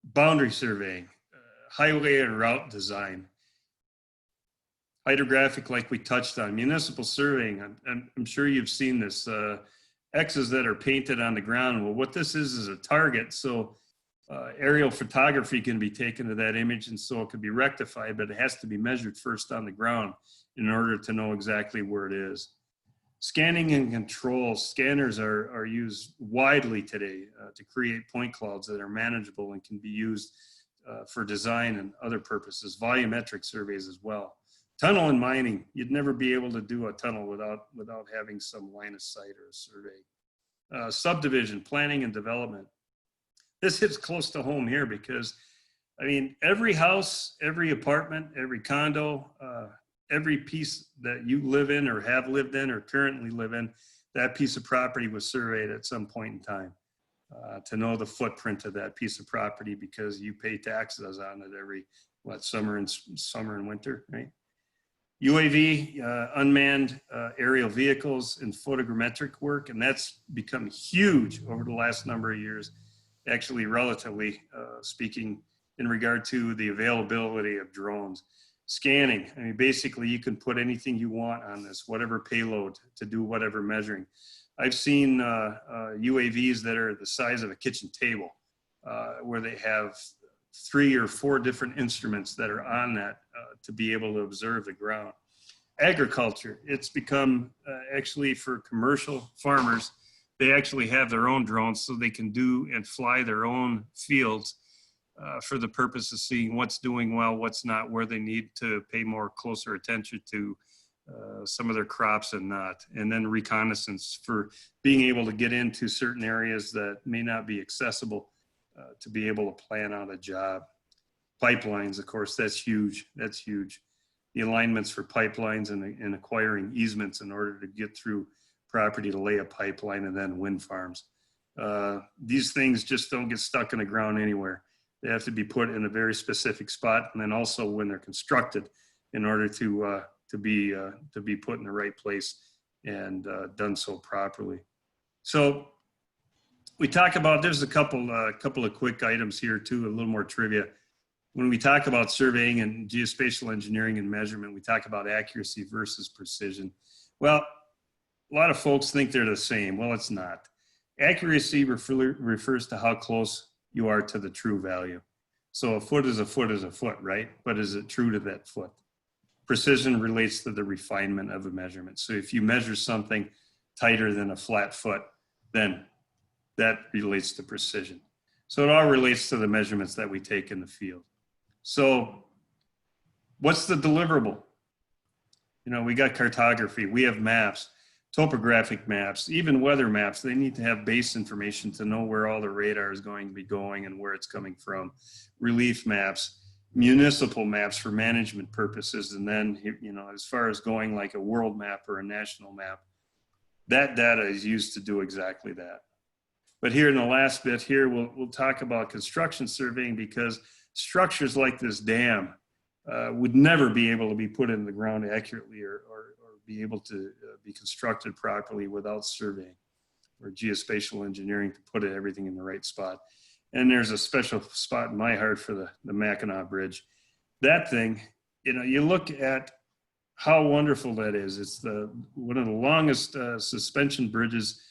Boundary surveying, highway and route design, hydrographic, like we touched on, municipal surveying. I'm sure you've seen this. X's that are painted on the ground. Well, what this is a target. So aerial photography can be taken to that image, and so it can be rectified, but it has to be measured first on the ground in order to know exactly where it is. Scanning and control. Scanners are used widely today to create point clouds that are manageable and can be used for design and other purposes. Volumetric surveys as well. Tunnel and mining. You'd never be able to do a tunnel without having some line of sight or a survey. Subdivision, planning and development. This hits close to home here because, I mean, every house, every apartment, every condo, every piece that you live in or have lived in or currently live in, that piece of property was surveyed at some point in time to know the footprint of that piece of property, because you pay taxes on it every, summer and winter, right? UAV, unmanned aerial vehicles, and photogrammetric work, and that's become huge over the last number of years, actually relatively speaking, in regard to the availability of drones. Scanning, I mean, basically you can put anything you want on this, whatever payload to do whatever measuring. I've seen UAVs that are the size of a kitchen table, where they have 3 or 4 different instruments that are on that to be able to observe the ground. Agriculture, it's become actually for commercial farmers, they actually have their own drones so they can do and fly their own fields for the purpose of seeing what's doing well, what's not, where they need to pay more closer attention to some of their crops and not. And then reconnaissance for being able to get into certain areas that may not be accessible to be able to plan out a job. Pipelines, of course, that's huge. That's huge. The alignments for pipelines and acquiring easements in order to get through property to lay a pipeline, and then wind farms. These things just don't get stuck in the ground anywhere. They have to be put in a very specific spot, and then also when they're constructed, in order to be put in the right place and done so properly. So we talk about, there's a couple of quick items here too, a little more trivia. When we talk about surveying and geospatial engineering and measurement, we talk about accuracy versus precision. Well, a lot of folks think they're the same. Well, it's not. Accuracy refers to how close you are to the true value. So a foot is a foot is a foot, right? But is it true to that foot? Precision relates to the refinement of a measurement. So if you measure something tighter than a flat foot, then that relates to precision. So it all relates to the measurements that we take in the field. So what's the deliverable? You know, we got cartography, we have maps, topographic maps, even weather maps. They need to have base information to know where all the radar is going to be going and where it's coming from. Relief maps, municipal maps for management purposes. And then, you know, as far as going like a world map or a national map, that data is used to do exactly that. But here in the last bit here, we'll talk about construction surveying, because structures like this dam would never be able to be put in the ground accurately or be able to be constructed properly without surveying or geospatial engineering to put everything in the right spot. And there's a special spot in my heart for the Mackinac Bridge. That thing, you know, you look at how wonderful that is. It's one of the longest suspension bridges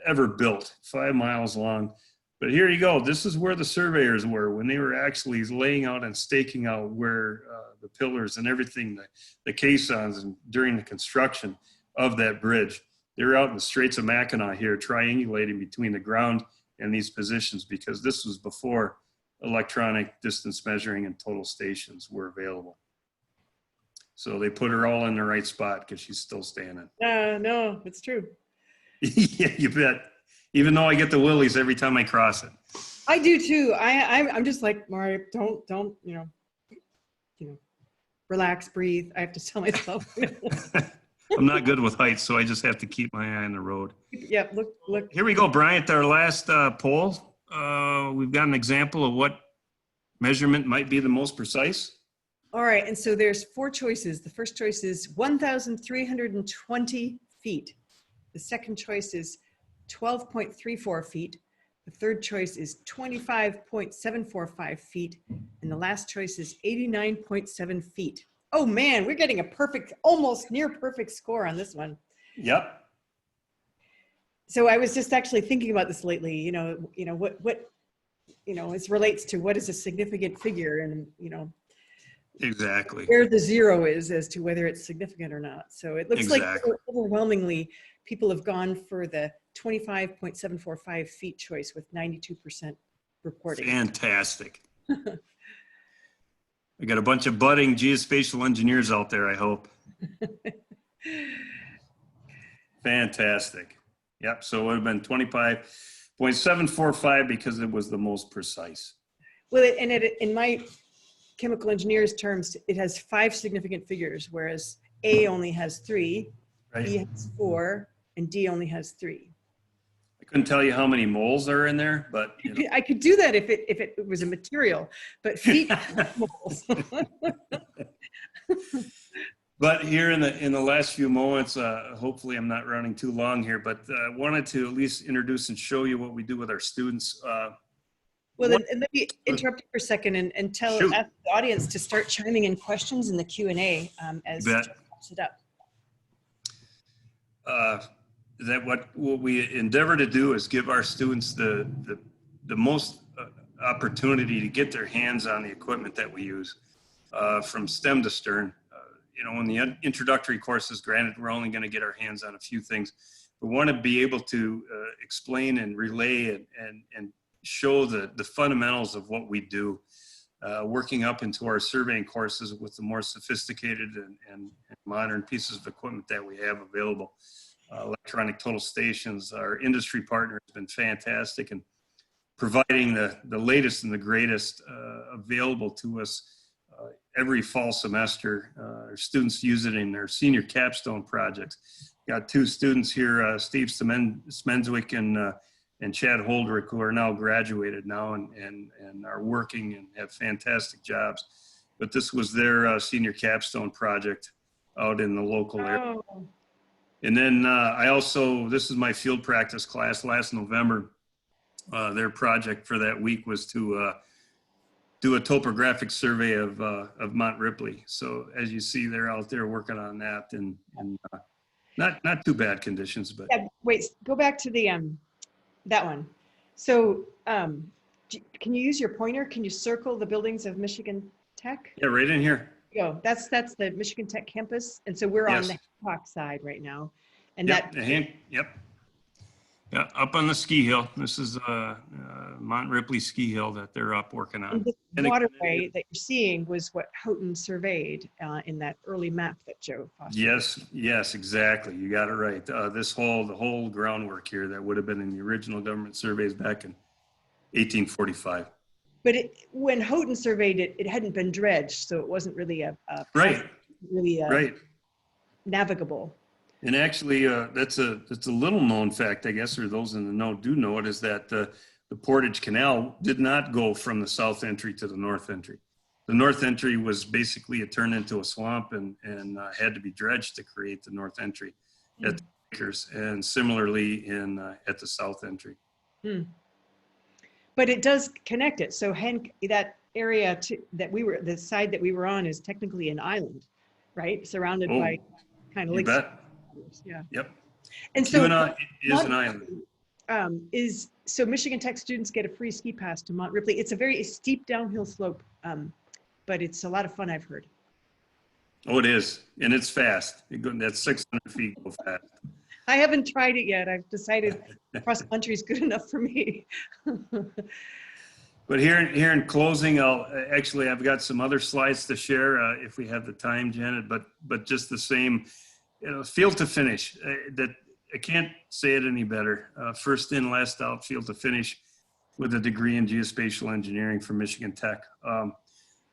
ever built, 5 miles long. But here you go. This is where the surveyors were when they were actually laying out and staking out where the pillars and everything, the caissons, and during the construction of that bridge. They were out in the Straits of Mackinac here, triangulating between the ground and these positions, because this was before electronic distance measuring and total stations were available. So they put her all in the right spot because she's still standing. No, it's true. Yeah, you bet. Even though I get the willies every time I cross it. I do too. I'm just like, Mari, don't, you know, relax, breathe. I have to tell myself. I'm not good with heights, so I just have to keep my eye on the road. Yep, look. Here we go, Bryant, our last poll. We've got an example of what measurement might be the most precise. All right, and so there's 4 choices. The first choice is 1,320 feet. The second choice is 12.34 feet. The third choice is 25.745 feet. And the last choice is 89.7 feet. Oh man, we're getting a perfect, almost near perfect score on this one. Yep. So I was just actually thinking about this lately, what it relates to what is a significant figure, and, Exactly. where the zero is as to whether it's significant or not. So it looks like Exactly. overwhelmingly people have gone for the 25.745 feet choice with 92% reporting. Fantastic. I got a bunch of budding geospatial engineers out there, I hope. Fantastic. Yep. So it would have been 25.745 because it was the most precise. Well, in my chemical engineer's terms, it has 5 significant figures, whereas A only has 3, Right. B has 4, and D only has 3. I couldn't tell you how many moles are in there, but I could do that if it was a material, but feet moles. But here in the last few moments, hopefully I'm not running too long here, but I wanted to at least introduce and show you what we do with our students. Well, then let me interrupt you for a second and ask the audience to start chiming in questions in the Q&A as Joe pops it up. That what we endeavor to do is give our students the most opportunity to get their hands on the equipment that we use from stem to stern. In the introductory courses, granted, we're only going to get our hands on a few things. We want to be able to explain and relay and show the fundamentals of what we do, working up into our surveying courses with the more sophisticated and modern pieces of equipment that we have available. Electronic total stations, our industry partner has been fantastic in providing the latest and the greatest available to us every fall semester. Our students use it in their senior capstone projects. Got 2 students here, Steve Smenswick and Chad Holdrick, who are now graduated now and are working and have fantastic jobs. But this was their senior capstone project out in the local area. Oh. And then I also, this is my field practice class last November. Their project for that week was to do a topographic survey of Mount Ripley. So as you see, they're out there working on that, and not too bad conditions, but. Yeah, wait, go back to the that one. So can you use your pointer? Can you circle the buildings of Michigan Tech? Yeah, right in here. Go. That's the Michigan Tech campus, and so we're on the Hancock side right now, and Yeah, up on the ski hill. This is Mount Ripley ski hill that they're up working on. And the waterway that you're seeing was what Houghton surveyed in that early map that Joe fostered. Yes, exactly. You got it right. The whole groundwork here that would have been in the original government surveys back in 1845. But when Houghton surveyed it, it hadn't been dredged, so it wasn't really navigable. And actually, that's a little known fact, I guess, or those in the know do know it, is that the Portage Canal did not go from the south entry to the north entry. The north entry was basically, it turned into a swamp and had to be dredged to create the north entry at the acres, and similarly at the south entry. But it does connect it. So that area the side that we were on is technically an island, right? Surrounded by kind of lakes. You bet. Yeah. Yep. And so is an island. So Michigan Tech students get a free ski pass to Mount Ripley. It's a very steep downhill slope, but it's a lot of fun, I've heard. Oh, it is, and it's fast. That's 600 feet go fast. I haven't tried it yet. I've decided cross country is good enough for me. But here in closing, I've got some other slides to share if we have the time, Janet. But just the same, field to finish. That I can't say it any better. First in, last out, field to finish, with a degree in geospatial engineering from Michigan Tech.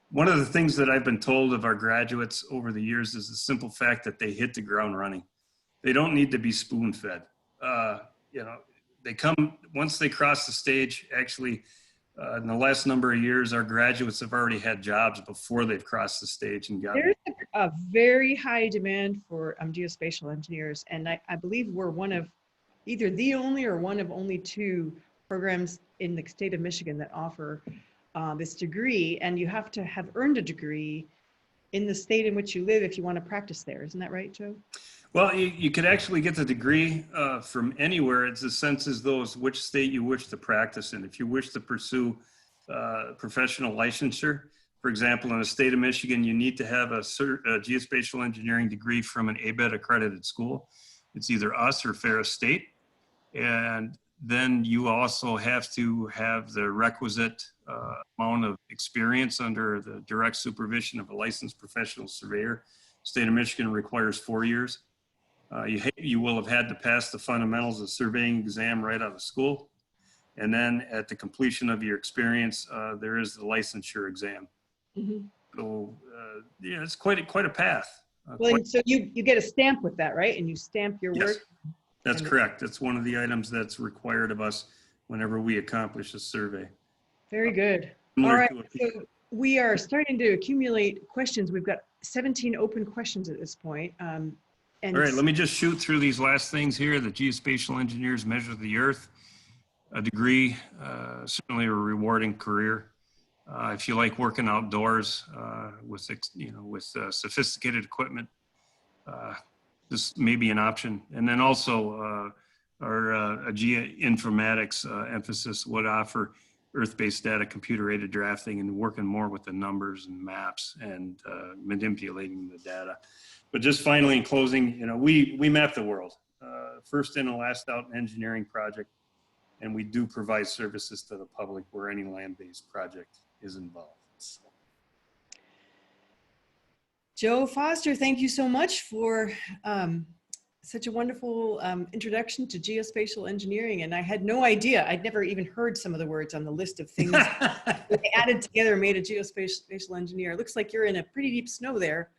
One of the things that I've been told of our graduates over the years is the simple fact that they hit the ground running. They don't need to be spoon-fed. They come, once they cross the stage, actually, in the last number of years, our graduates have already had jobs before they've crossed the stage and got. There's a very high demand for geospatial engineers, and I believe we're one of either the only or one of only 2 programs in the state of Michigan that offer this degree, and you have to have earned a degree in the state in which you live if you want to practice there. Isn't that right, Joe? Well, you could actually get the degree from anywhere. It's a sense as though it's which state you wish to practice in. If you wish to pursue professional licensure, for example, in the state of Michigan, you need to have a geospatial engineering degree from an ABET accredited school. It's either us or Ferris State. And then you also have to have the requisite amount of experience under the direct supervision of a licensed professional surveyor. State of Michigan requires 4 years. You will have had to pass the fundamentals of surveying exam right out of school. And then at the completion of your experience, there is the licensure exam. Mhm. So yeah, it's quite a path. Well, so you get a stamp with that, right? And you stamp your Yes, work. that's correct. That's one of the items that's required of us whenever we accomplish a survey. Very good. Similar All right, to a- so we are starting to accumulate questions. We've got 17 open questions at this point. And All right, let me just shoot through these last things here. The geospatial engineers measure the earth. A degree, certainly a rewarding career. If you like working outdoors with sophisticated equipment, this may be an option. And then also our geoinformatics emphasis would offer earth-based data, computer-aided drafting, and working more with the numbers and maps and manipulating the data. But just finally, in closing, we map the world. First in and last out engineering project, and we do provide services to the public where any land-based project is involved. So. Joe Foster, thank you so much for such a wonderful introduction to geospatial engineering. And I had no idea, I'd never even heard some of the words on the list of things that they added together and made a geospatial engineer. It looks like you're in a pretty deep snow there.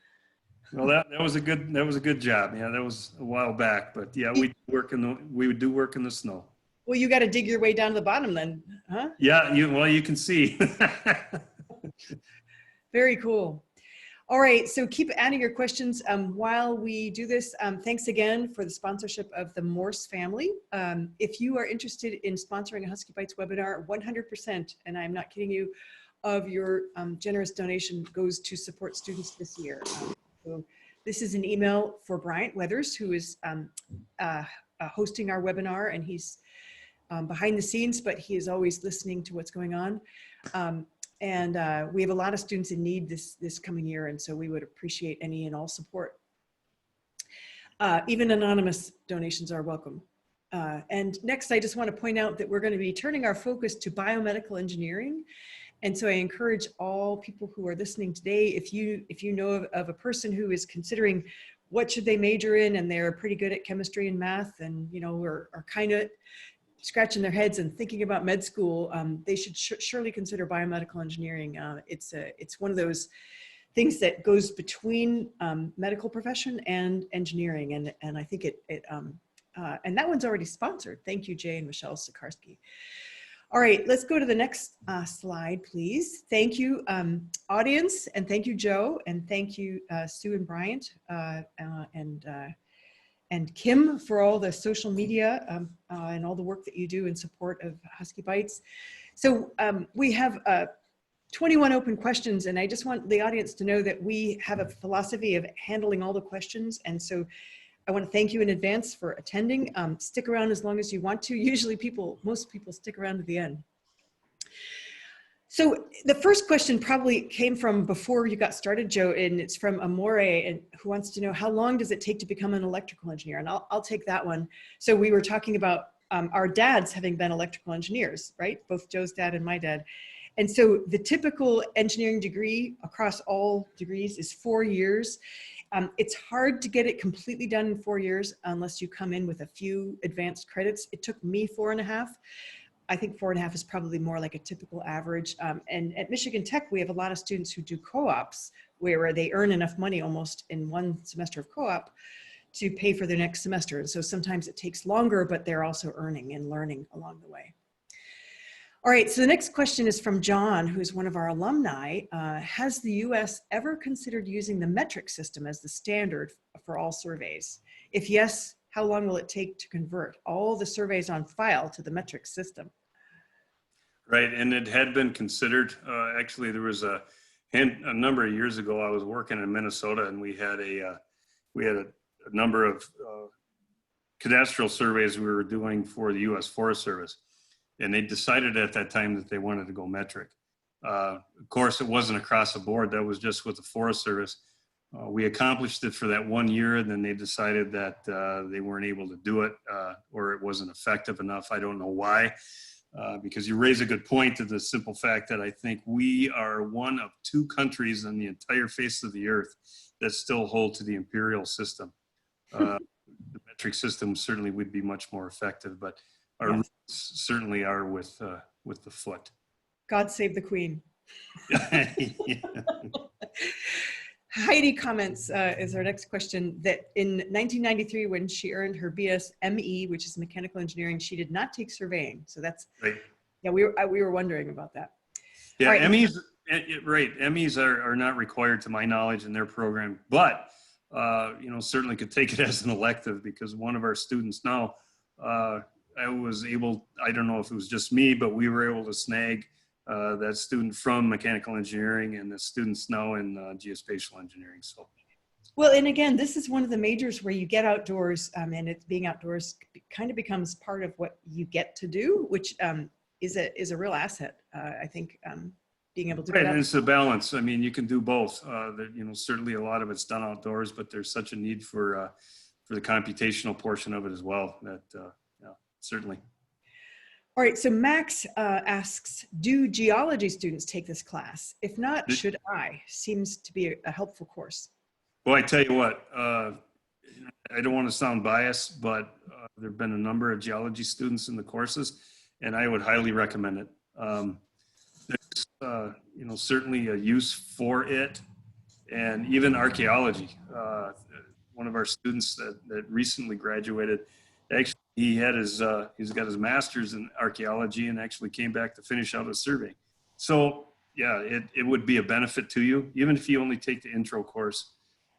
Well, that was a good job. Yeah, that was a while back, but yeah, we would do work in the snow. Well, you got to dig your way down to the bottom then, huh? Yeah, you can see. Very cool. All right, so keep adding your questions while we do this. Thanks again for the sponsorship of the Morse family. If you are interested in sponsoring a Husky Bites webinar, 100%, and I'm not kidding you, of your generous donation goes to support students this year. So this is an email for Bryant Weathers, who is hosting our webinar, and he's behind the scenes, but he is always listening to what's going on. And we have a lot of students in need this coming year, and so we would appreciate any and all support. Even anonymous donations are welcome. And next, I just want to point out that we're going to be turning our focus to biomedical engineering. And so I encourage all people who are listening today, if you know of a person who is considering what should they major in, and they're pretty good at chemistry and math, and are kind of scratching their heads and thinking about med school, they should surely consider biomedical engineering. It's one of those things that goes between medical profession and engineering, and I think and that one's already sponsored. Thank you, Jay and Michelle Sikarsky. All right, let's go to the next slide, please. Thank you, audience, and thank you, Joe, and thank you, Sue and Bryant, and Kim for all the social media and all the work that you do in support of Husky Bites. So we have 21 open questions, and I just want the audience to know that we have a philosophy of handling all the questions. And so I want to thank you in advance for attending. Stick around as long as you want to. Usually most people stick around to the end. So the first question probably came from before you got started, Joe, and it's from Amore, and who wants to know, how long does it take to become an electrical engineer? And I'll take that one. So we were talking about our dads having been electrical engineers, right? Both Joe's dad and my dad. And so the typical engineering degree across all degrees is 4 years. It's hard to get it completely done in 4 years unless you come in with a few advanced credits. It took me 4.5. I think 4.5 is probably more like a typical average. And at Michigan Tech, we have a lot of students who do co-ops where they earn enough money almost in one semester of co-op to pay for their next semester. And so sometimes it takes longer, but they're also earning and learning along the way. All right, so the next question is from John, who's one of our alumni. Has the US ever considered using the metric system as the standard for all surveys? If yes, how long will it take to convert all the surveys on file to the metric system? Right, and it had been considered. Actually, there was a number of years ago, I was working in Minnesota, and we had a a number of cadastral surveys we were doing for the U.S. Forest Service, and they decided at that time that they wanted to go metric. Of course, it wasn't across the board. That was just with the Forest Service. We accomplished it for that 1 year, and then they decided that they weren't able to do it, or it wasn't effective enough. I don't know why, because you raise a good point to the simple fact that I think we are one of 2 countries on the entire face of the earth that still hold to the imperial system. The metric system certainly would be much more effective, but our roots certainly are with the foot. God save the Queen. Yeah. Heidi comments, is our next question, that in 1993, when she earned her BSME, which is mechanical engineering, she did not take surveying. So that's, Right. yeah, we were wondering about that. Yeah, All right. MEs, right. MEs are not required to my knowledge in their program, but, certainly could take it as an elective, because one of our students now, I was able, I don't know if it was just me, but we were able to snag that student from mechanical engineering, and the students now in geospatial engineering. So, Well, and again, this is one of the majors where you get outdoors, and it's being outdoors kind of becomes part of what you get to do, which is a real asset. I think being able to right, get out. and it's a balance. I mean, you can do both. Certainly a lot of it's done outdoors, but there's such a need for the computational portion of it as well. That certainly. All right, so Max asks, do geology students take this class? If not, should I? Seems to be a helpful course. Well, I tell you what, I don't want to sound biased, but there have been a number of geology students in the courses, and I would highly recommend it. There's, certainly a use for it, and even archaeology. One of our students that recently graduated, actually, he's got his master's in archaeology and actually came back to finish out his survey. So yeah, it would be a benefit to you, even if you only take the intro course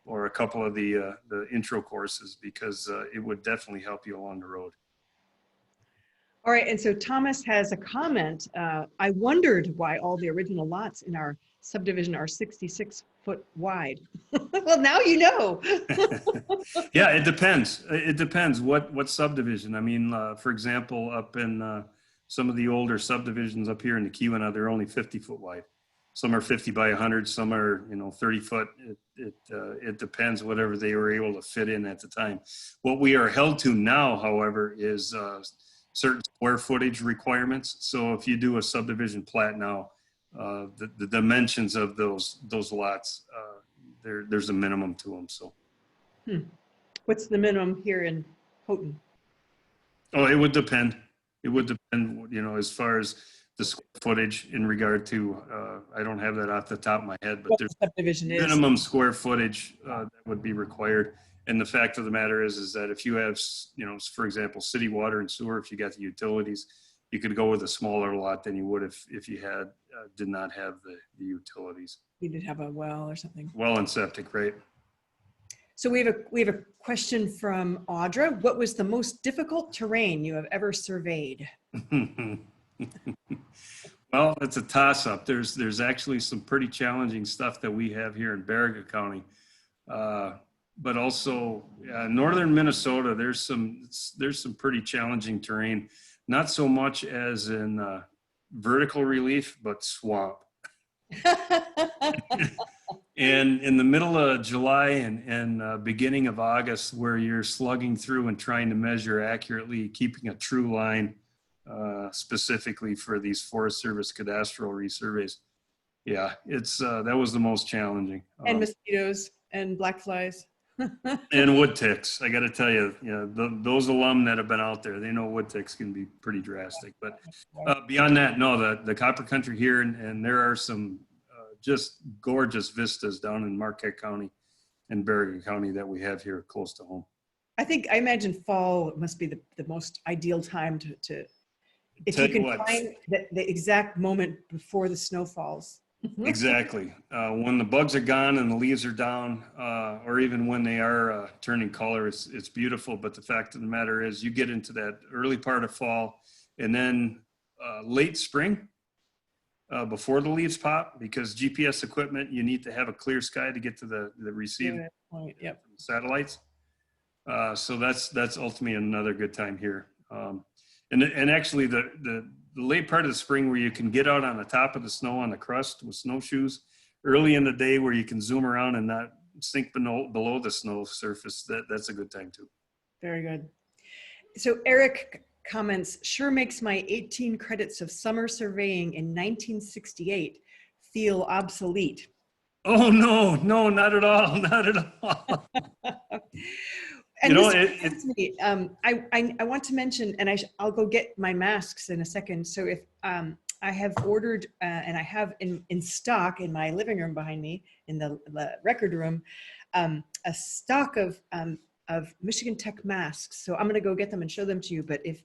or a couple of the intro courses, because it would definitely help you along the road. All right, and so Thomas has a comment. I wondered why all the original lots in our subdivision are 66 foot wide. Well, now you know. Yeah, it depends. It depends what subdivision. I mean, for example, up in some of the older subdivisions up here in the Keweenaw, they're only 50 foot wide. Some are 50 by 100, some are 30 foot. It depends whatever they were able to fit in at the time. What we are held to now, however, is certain square footage requirements. So if you do a subdivision plat now, the dimensions of those lots, there's a minimum to them. So, What's the minimum here in Houghton? oh, it would depend. It would depend, as far as the square footage in regard to. I don't have that off the top of my head, but What there's the subdivision is. minimum square footage that would be required. And the fact of the matter is that if you have, for example, city water and sewer, if you got the utilities, you could go with a smaller lot than you would if you did not have the utilities. You did have a well or something. Well and septic, right? So we have a question from Audra. What was the most difficult terrain you have ever surveyed? Well, it's a toss-up. There's actually some pretty challenging stuff that we have here in Baraga County. But also northern Minnesota, there's some pretty challenging terrain, not so much as in vertical relief, but swamp. And in the middle of July and beginning of August, where you're slugging through and trying to measure accurately, keeping a true line, specifically for these Forest Service cadastral resurveys. Yeah, it's that was the most challenging. And mosquitoes and black flies. And wood ticks. I got to tell you, those alum that have been out there, they know wood ticks can be pretty drastic. But beyond that, no, the copper country here, and there are some just gorgeous vistas down in Marquette County and Baraga County that we have here close to home. I imagine fall must be the most ideal time to if you can find the exact moment before the snow falls. Exactly. When the bugs are gone and the leaves are down, or even when they are turning color, it's beautiful. But the fact of the matter is you get into that early part of fall and then late spring before the leaves pop, because GPS equipment, you need to have a clear sky to get to the receive Point. Yep. satellites. So that's ultimately another good time here. And actually the late part of the spring where you can get out on the top of the snow on the crust with snowshoes early in the day where you can zoom around and not sink below the snow surface, that's a good time too. Very good. So Eric comments, sure makes my 18 credits of summer surveying in 1968 feel obsolete. Oh, no, not at all. Not at all. And this me, I want to mention, and I'll go get my masks in a second. So if I have ordered, and I have in stock in my living room behind me, in the record room, a stock of Michigan Tech masks. So I'm going to go get them and show them to you. But if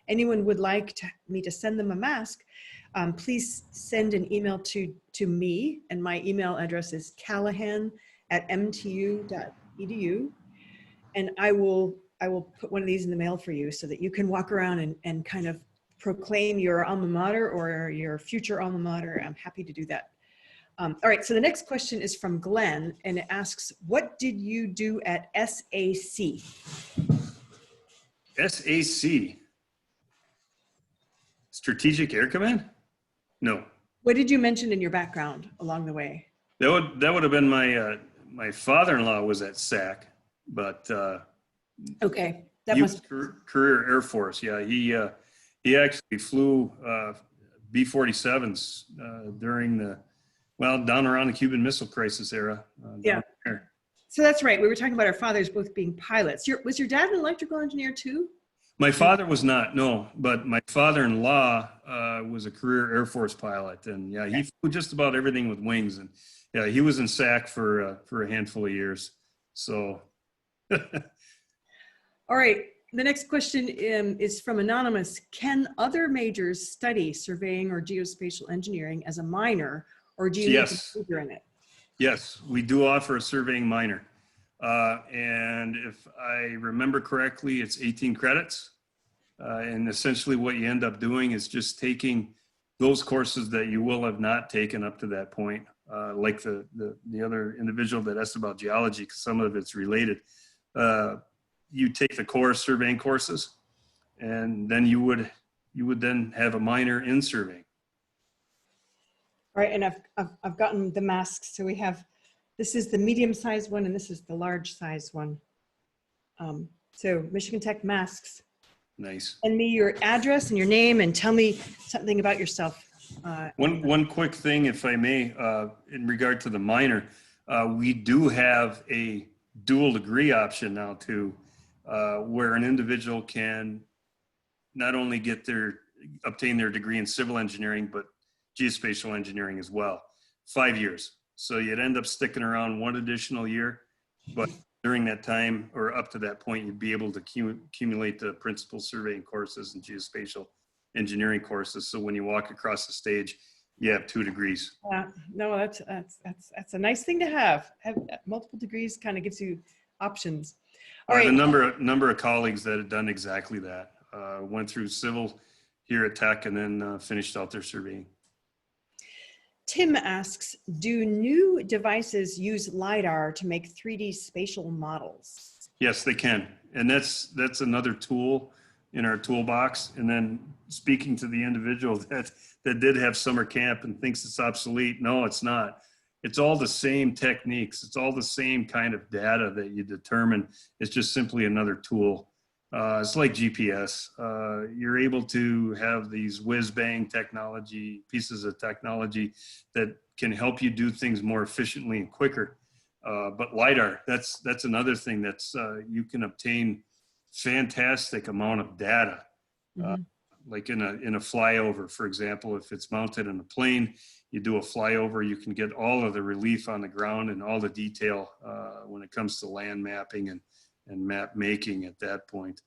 anyone would like me to send them a mask, please send an email to me. And my email address is callahan@mtu.edu. And I will put one of these in the mail for you so that you can walk around and kind of proclaim your alma mater or your future alma mater. I'm happy to do that. All right, so the next question is from Glenn, and it asks, what did you do at SAC? SAC? Strategic Air Command? No. What did you mention in your background along the way? That would have been my father-in-law was at SAC, but okay, that must career Air Force. Yeah, he actually flew B-47s during down around the Cuban Missile Crisis era. Yeah. There. So that's right. We were talking about our fathers both being pilots. Was your dad an electrical engineer too? My father was not, no, but my father-in-law was a career Air Force pilot, and yeah, he flew just about everything with wings, and yeah, he was in SAC for a handful of years. So, all right. The next question is from Anonymous. Can other majors study surveying or geospatial engineering as a minor, or do you need to major in it? Yes, we do offer a surveying minor. And if I remember correctly, it's 18 credits. And essentially what you end up doing is just taking those courses that you will have not taken up to that point, like the other individual that asked about geology, because some of it's related. You take the core surveying courses, and then you would then have a minor in surveying. All right, and I've gotten the masks. So we have, this is the medium-sized one, and this is the large-sized one. So Michigan Tech masks. Nice. Send me your address and your name, and tell me something about yourself. One quick thing, if I may, in regard to the minor, we do have a dual degree option now too, where an individual can not only obtain their degree in civil engineering, but geospatial engineering as well. 5 years. So you'd end up sticking around one additional year, but during that time or up to that point, you'd be able to accumulate the principal surveying courses and geospatial engineering courses. So when you walk across the stage, you have 2 degrees. No, that's a nice thing to have. Have multiple degrees kind of gives you options. All right. I have a number of colleagues that have done exactly that. Went through civil here at Tech and then finished out their surveying. Tim asks, do new devices use LiDAR to make 3D spatial models? Yes, they can. And that's another tool in our toolbox. And then speaking to the individual that did have summer camp and thinks it's obsolete, no, it's not. It's all the same techniques. It's all the same kind of data that you determine. It's just simply another tool. It's like GPS. You're able to have these whiz-bang pieces of technology that can help you do things more efficiently and quicker. But LiDAR, that's another thing that's, you can obtain fantastic amount of data. Like in a flyover, for example, if it's mounted in a plane, you do a flyover, you can get all of the relief on the ground and all the detail when it comes to land mapping and map making at that point.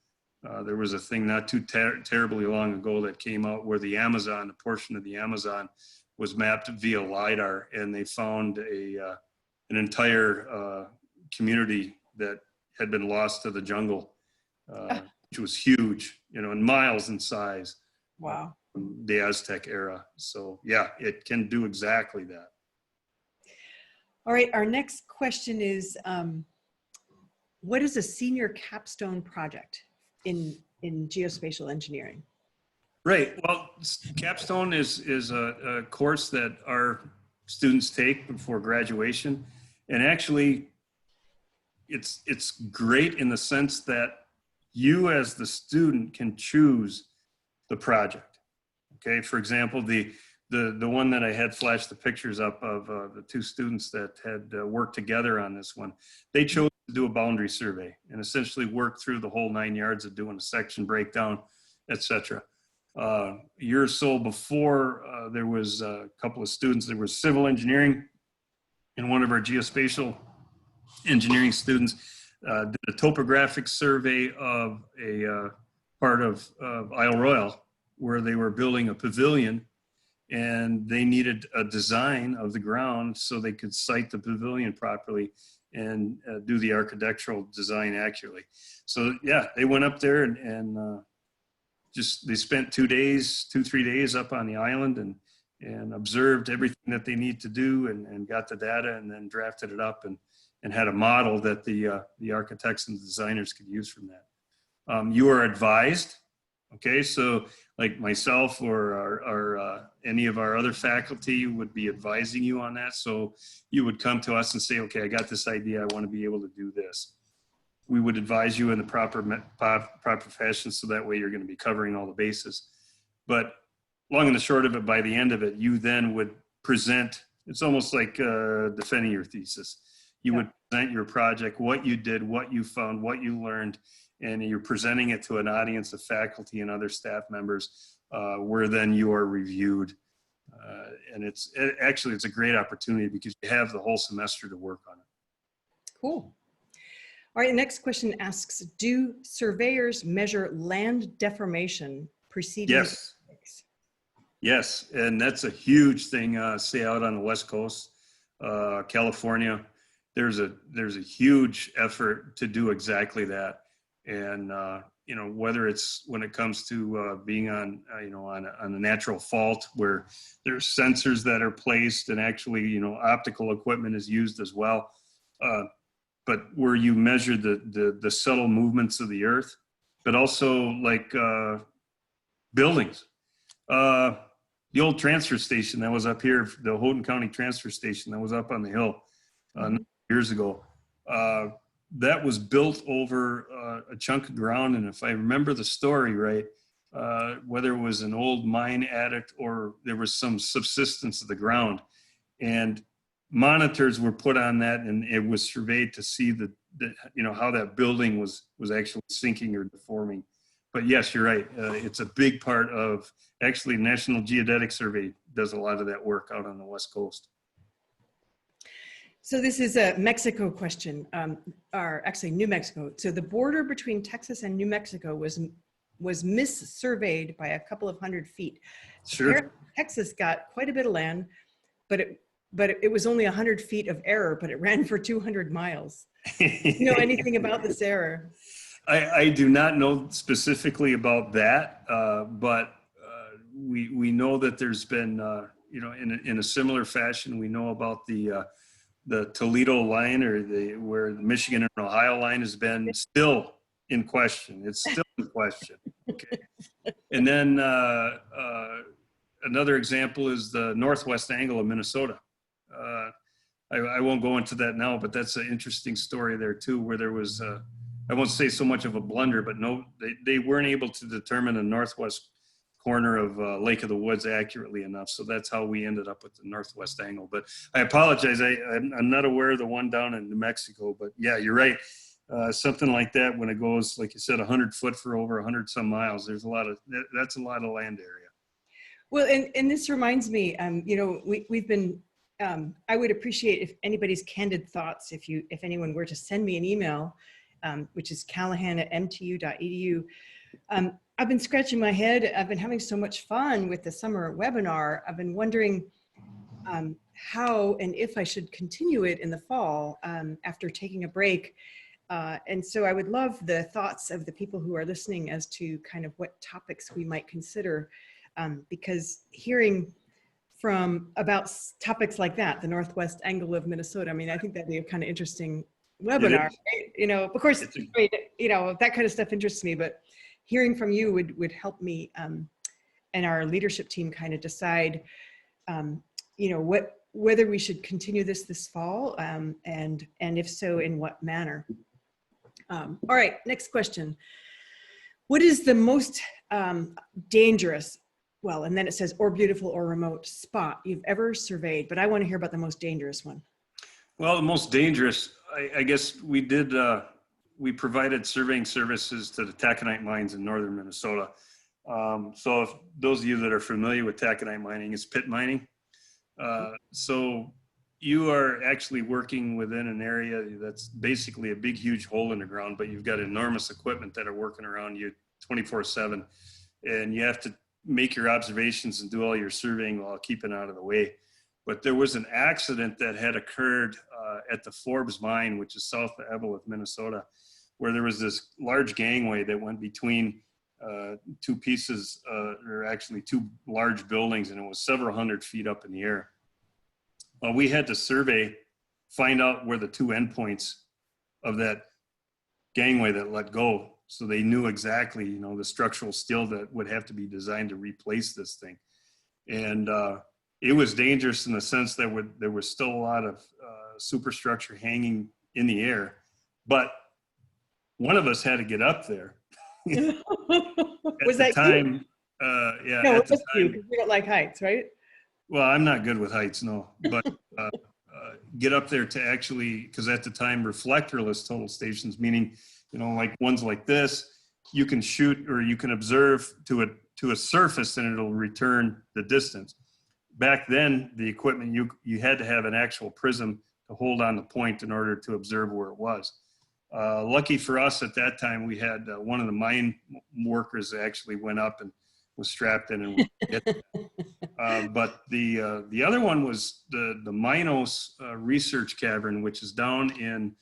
There was a thing not too terribly long ago that came out where the Amazon, a portion of the Amazon was mapped via LiDAR, and they found an entire community that had been lost to the jungle, which was huge, and miles in size. Wow. The Aztec era. So yeah, it can do exactly that. what is a senior capstone project in geospatial engineering? Right. Well, capstone is a course that our students take before graduation, and actually, it's great in the sense that you as the student can choose the project. Okay. For example, the one that I had flashed the pictures up of the two students that had worked together on this one, they chose to do a boundary survey and essentially work through the whole 9 yards of doing a section breakdown, etc. A year or so before, there was a couple of students. There was civil engineering, and one of our geospatial engineering students did a topographic survey of a part of Isle Royale where they were building a pavilion, and they needed a design of the ground so they could site the pavilion properly and do the architectural design accurately. So yeah, they went up there and they spent 2 days, 3 days up on the island and observed everything that they need to do and got the data and then drafted it up and had a model that the architects and designers could use from that. You are advised, okay? So like myself or any of our other faculty would be advising you on that. So you would come to us and say, okay, I got this idea. I want to be able to do this. We would advise you in the proper fashion, so that way you're going to be covering all the bases. But long and the short of it, by the end of it, you then would present, it's almost like defending your thesis. You would present your project, what you did, what you found, what you learned, and you're presenting it to an audience of faculty and other staff members where then you are reviewed. And it's a great opportunity because you have the whole semester to work on it. Cool. All right, the next question asks, do surveyors measure land deformation preceding? Yes. Yes, and that's a huge thing, say out on the West Coast, California. There's a huge effort to do exactly that. And, whether it's when it comes to being on a natural fault where there's sensors that are placed and actually, optical equipment is used as well. But where you measure the subtle movements of the earth, but also like buildings. The old transfer station that was up here, the Houghton County transfer station that was up on the hill years ago, that was built over a chunk of ground. And if I remember the story right, whether it was an old mine addict or there was some subsistence of the ground, and monitors were put on that, and it was surveyed to see how that building was actually sinking or deforming. But yes, you're right. It's a big part of, actually, National Geodetic Survey does a lot of that work out on the West Coast. So this is a Mexico question, or actually New Mexico. So the border between Texas and New Mexico was mis-surveyed by a couple of 100 feet. Sure. Texas got quite a bit of land, but it was only 100 feet of error, but it ran for 200 miles. Do you know anything about this error? I do not know specifically about that, but we know that there's been, in a similar fashion, we know about the Toledo line, or where the Michigan and Ohio line has been still in question. It's still in question. Okay. And then another example is the northwest angle of Minnesota. I won't go into that now, but that's an interesting story there too, where there was, I won't say so much of a blunder, but they weren't able to determine the northwest corner of Lake of the Woods accurately enough. So that's how we ended up with the northwest angle. But I apologize. I'm not aware of the one down in New Mexico, but yeah, you're right. Something like that, when it goes, like you said, 100 foot for over 100 some miles, that's a lot of land area. Well, and this reminds me, we've been, I would appreciate if anybody's candid thoughts, if anyone were to send me an email, which is callahan@mtu.edu. I've been scratching my head. I've been having so much fun with the summer webinar. I've been wondering how and if I should continue it in the fall after taking a break. And so I would love the thoughts of the people who are listening as to kind of what topics we might consider, because hearing about topics like that, the northwest angle of Minnesota, I mean, I think that'd be a kind of interesting webinar, is. right? You know, of course, It's a- I mean, you know, that kind of stuff interests me, but hearing from you would help me and our leadership team kind of decide, you know, whether we should continue this fall, and if so, in what manner. All right, next question. What is the most dangerous, well, and then it says, or beautiful or remote spot you've ever surveyed, but I want to hear about the most dangerous one. Well, the most dangerous, I guess we did, we provided surveying services to the taconite mines in northern Minnesota. So if those of you that are familiar with taconite mining, it's pit mining. So you are actually working within an area that's basically a big, huge hole in the ground, but you've got enormous equipment that are working around you 24/7. And you have to make your observations and do all your surveying while keeping out of the way. But there was an accident that had occurred at the Forbes mine, which is south of Evelyn, Minnesota, where there was this large gangway that went between two pieces, or actually two large buildings, and it was several hundred feet up in the air. We had to survey, find out where the two endpoints of that gangway that let go, so they knew exactly, you know, the structural steel that would have to be designed to replace this thing. And it was dangerous in the sense that there was still a lot of superstructure hanging in the air, but one of us had to get up there. Was that time, you? yeah, No, at it the was you, time. because you don't like heights, right? Well, I'm not good with heights, no, but get up there to actually, because at the time, reflectorless total stations, meaning, you know, like ones like this, you can shoot or you can observe to a surface and it'll return the distance. Back then, the equipment, you had to have an actual prism to hold on the point in order to observe where it was. Lucky for us at that time, we had one of the mine workers actually went up and was strapped in and hit. But the other one was the Minos research cavern, which is down in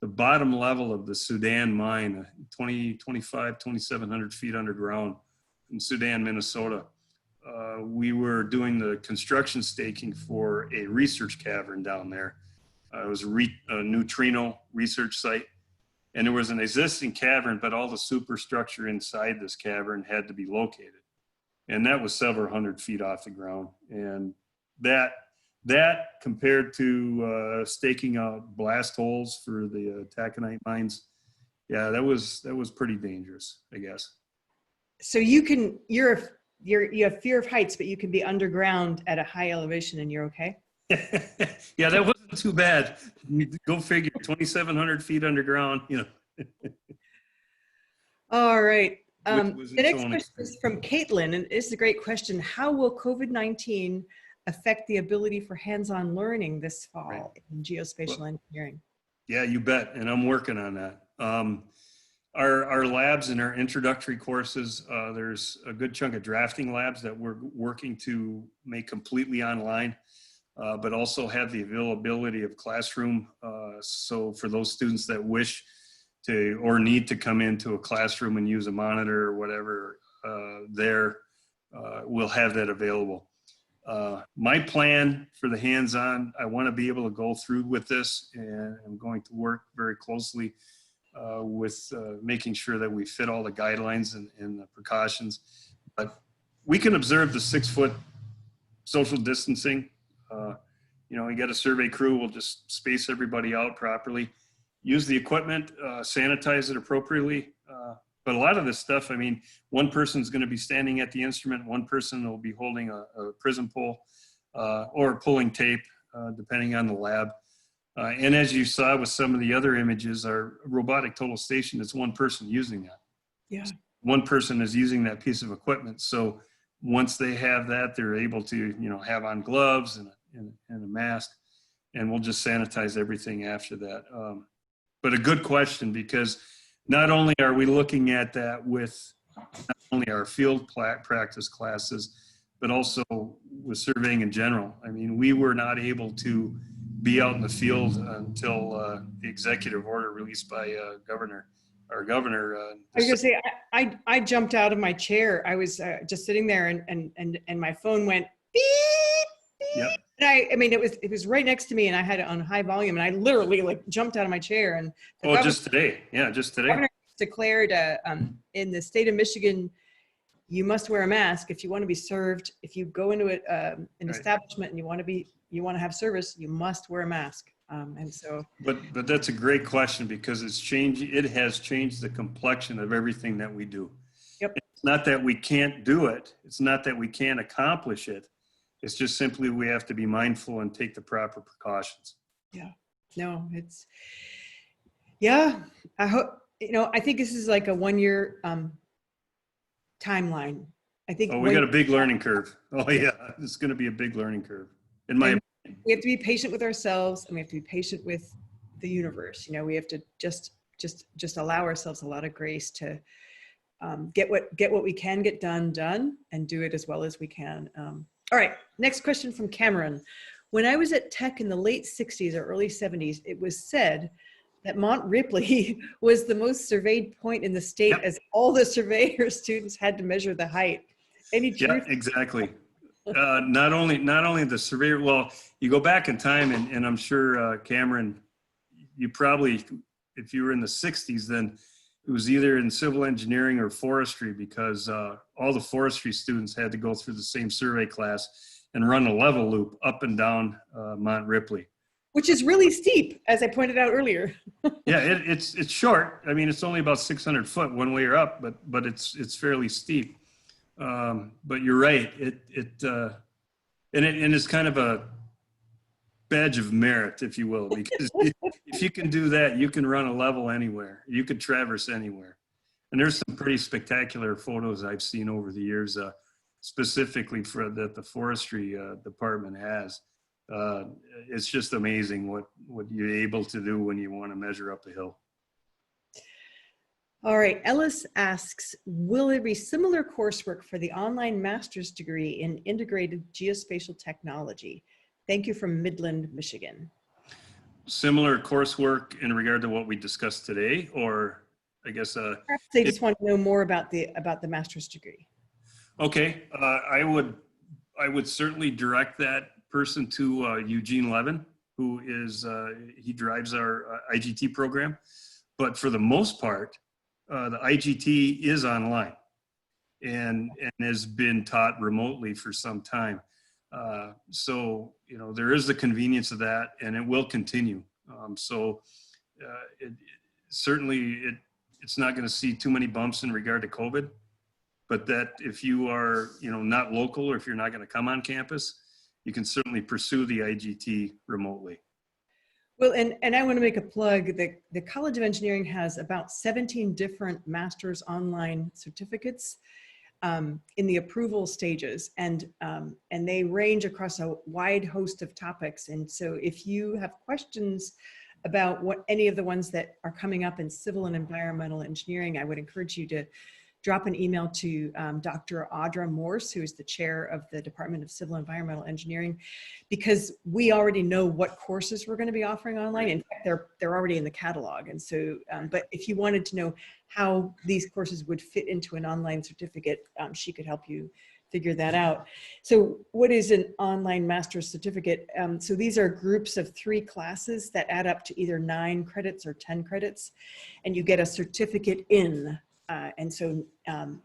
the bottom level of the Sudan mine, 2,700 feet underground in Sudan, Minnesota. We were doing the construction staking for a research cavern down there. It was a neutrino research site. And there was an existing cavern, but all the superstructure inside this cavern had to be located. And that was several hundred feet off the ground. And that compared to staking out blast holes for the taconite mines, yeah, that was pretty dangerous, I guess. So you have fear of heights, but you can be underground at a high elevation and you're okay? Yeah, that wasn't too bad. Go figure, 2,700 feet underground, you know. All right. Which was The its next own question experience. is from Caitlin, and it's a great question. How will COVID-19 affect the ability for hands-on learning this fall Right. in geospatial engineering? Yeah, you bet. And I'm working on that. Our labs and our introductory courses, there's a good chunk of drafting labs that we're working to make completely online, but also have the availability of classroom. So for those students that wish to or need to come into a classroom and use a monitor or whatever, we'll have that available. My plan for the hands-on, I want to be able to go through with this, and I'm going to work very closely with making sure that we fit all the guidelines and the precautions. But we can observe the 6-foot social distancing. You know, we got a survey crew, we'll just space everybody out properly, use the equipment, sanitize it appropriately. But a lot of this stuff, I mean, one person's going to be standing at the instrument, one person will be holding a prism pole or pulling tape, depending on the lab. And as you saw with some of the other images, our robotic total station is one person using that. Yeah. One person is using that piece of equipment. So once they have that, they're able to, you know, have on gloves and a mask, and we'll just sanitize everything after that. But a good question, because not only are we looking at that with not only our field practice classes, but also with surveying in general. I mean, we were not able to be out in the field until the executive order released by governor. I was gonna say, I jumped out of my chair. I was just sitting there and my phone went beep, beep. Yep. I mean, it was right next to me, and I had it on high volume, and I literally like jumped out of my chair. And the Oh, just today. Yeah, just today. governor declared in the state of Michigan, you must wear a mask if you want to be served. If you go into an Right. establishment and you want to have service, you must wear a mask. And so, But that's a great question because it has changed the complexion of everything that we do. yep. It's not that we can't do it. It's not that we can't accomplish it. It's just simply we have to be mindful and take the proper precautions. Yeah. No, yeah. I hope, I think this is like a 1 year timeline. I think Oh, we got a big learning curve. Oh yeah, it's going to be a big learning curve. In my we have to be patient with ourselves, and we have to be patient with the universe. We have to just allow ourselves a lot of grace to get what we can get done and do it as well as we can. All right, next question from Cameron. When I was at Tech in the late 60s or early 70s, it was said that Mont Ripley was the most surveyed point in the state, Yep. as all the surveyor students had to measure the height. Any truth? Yeah, exactly. Not only the surveyor, well, you go back in time and I'm sure, Cameron, you probably, if you were in the 60s, then it was either in civil engineering or forestry because all the forestry students had to go through the same survey class and run a level loop up and down Mont Ripley. Which is really steep, as I pointed out earlier. Yeah, it's short. I mean, it's only about 600 foot one way or up, but it's fairly steep. But you're right. And it's kind of a badge of merit, if you will, because if you can do that, you can run a level anywhere. You could traverse anywhere. And there's some pretty spectacular photos I've seen over the years, specifically that the forestry department has. It's just amazing what you're able to do when you want to measure up a hill. All right, Ellis asks, will there be similar coursework for the online master's degree in integrated geospatial technology? Thank you, from Midland, Michigan. Similar coursework in regard to what we discussed today, or I guess perhaps they just want to know more about the master's degree. Okay, I would certainly direct that person to Eugene Levin, who is he drives our IGT program. But for the most part, the IGT is online and has been taught remotely for some time. So, there is the convenience of that, and it will continue. It's not going to see too many bumps in regard to COVID, but that if you are, not local, or if you're not going to come on campus, you can certainly pursue the IGT remotely. Well, and I want to make a plug. The College of Engineering has about 17 different master's online certificates in the approval stages, and they range across a wide host of topics. And so if you have questions about any of the ones that are coming up in civil and environmental engineering, I would encourage you to drop an email to Dr. Audra Morse, who is the chair of the Department of Civil and Environmental Engineering, because we already know what courses we're going to be offering online. In fact, they're already in the catalog. And so, but if you wanted to know how these courses would fit into an online certificate, she could help you figure that out. So what is an online master's certificate? So these are groups of 3 classes that add up to either 9 credits or 10 credits, and you get a certificate in. And so I'm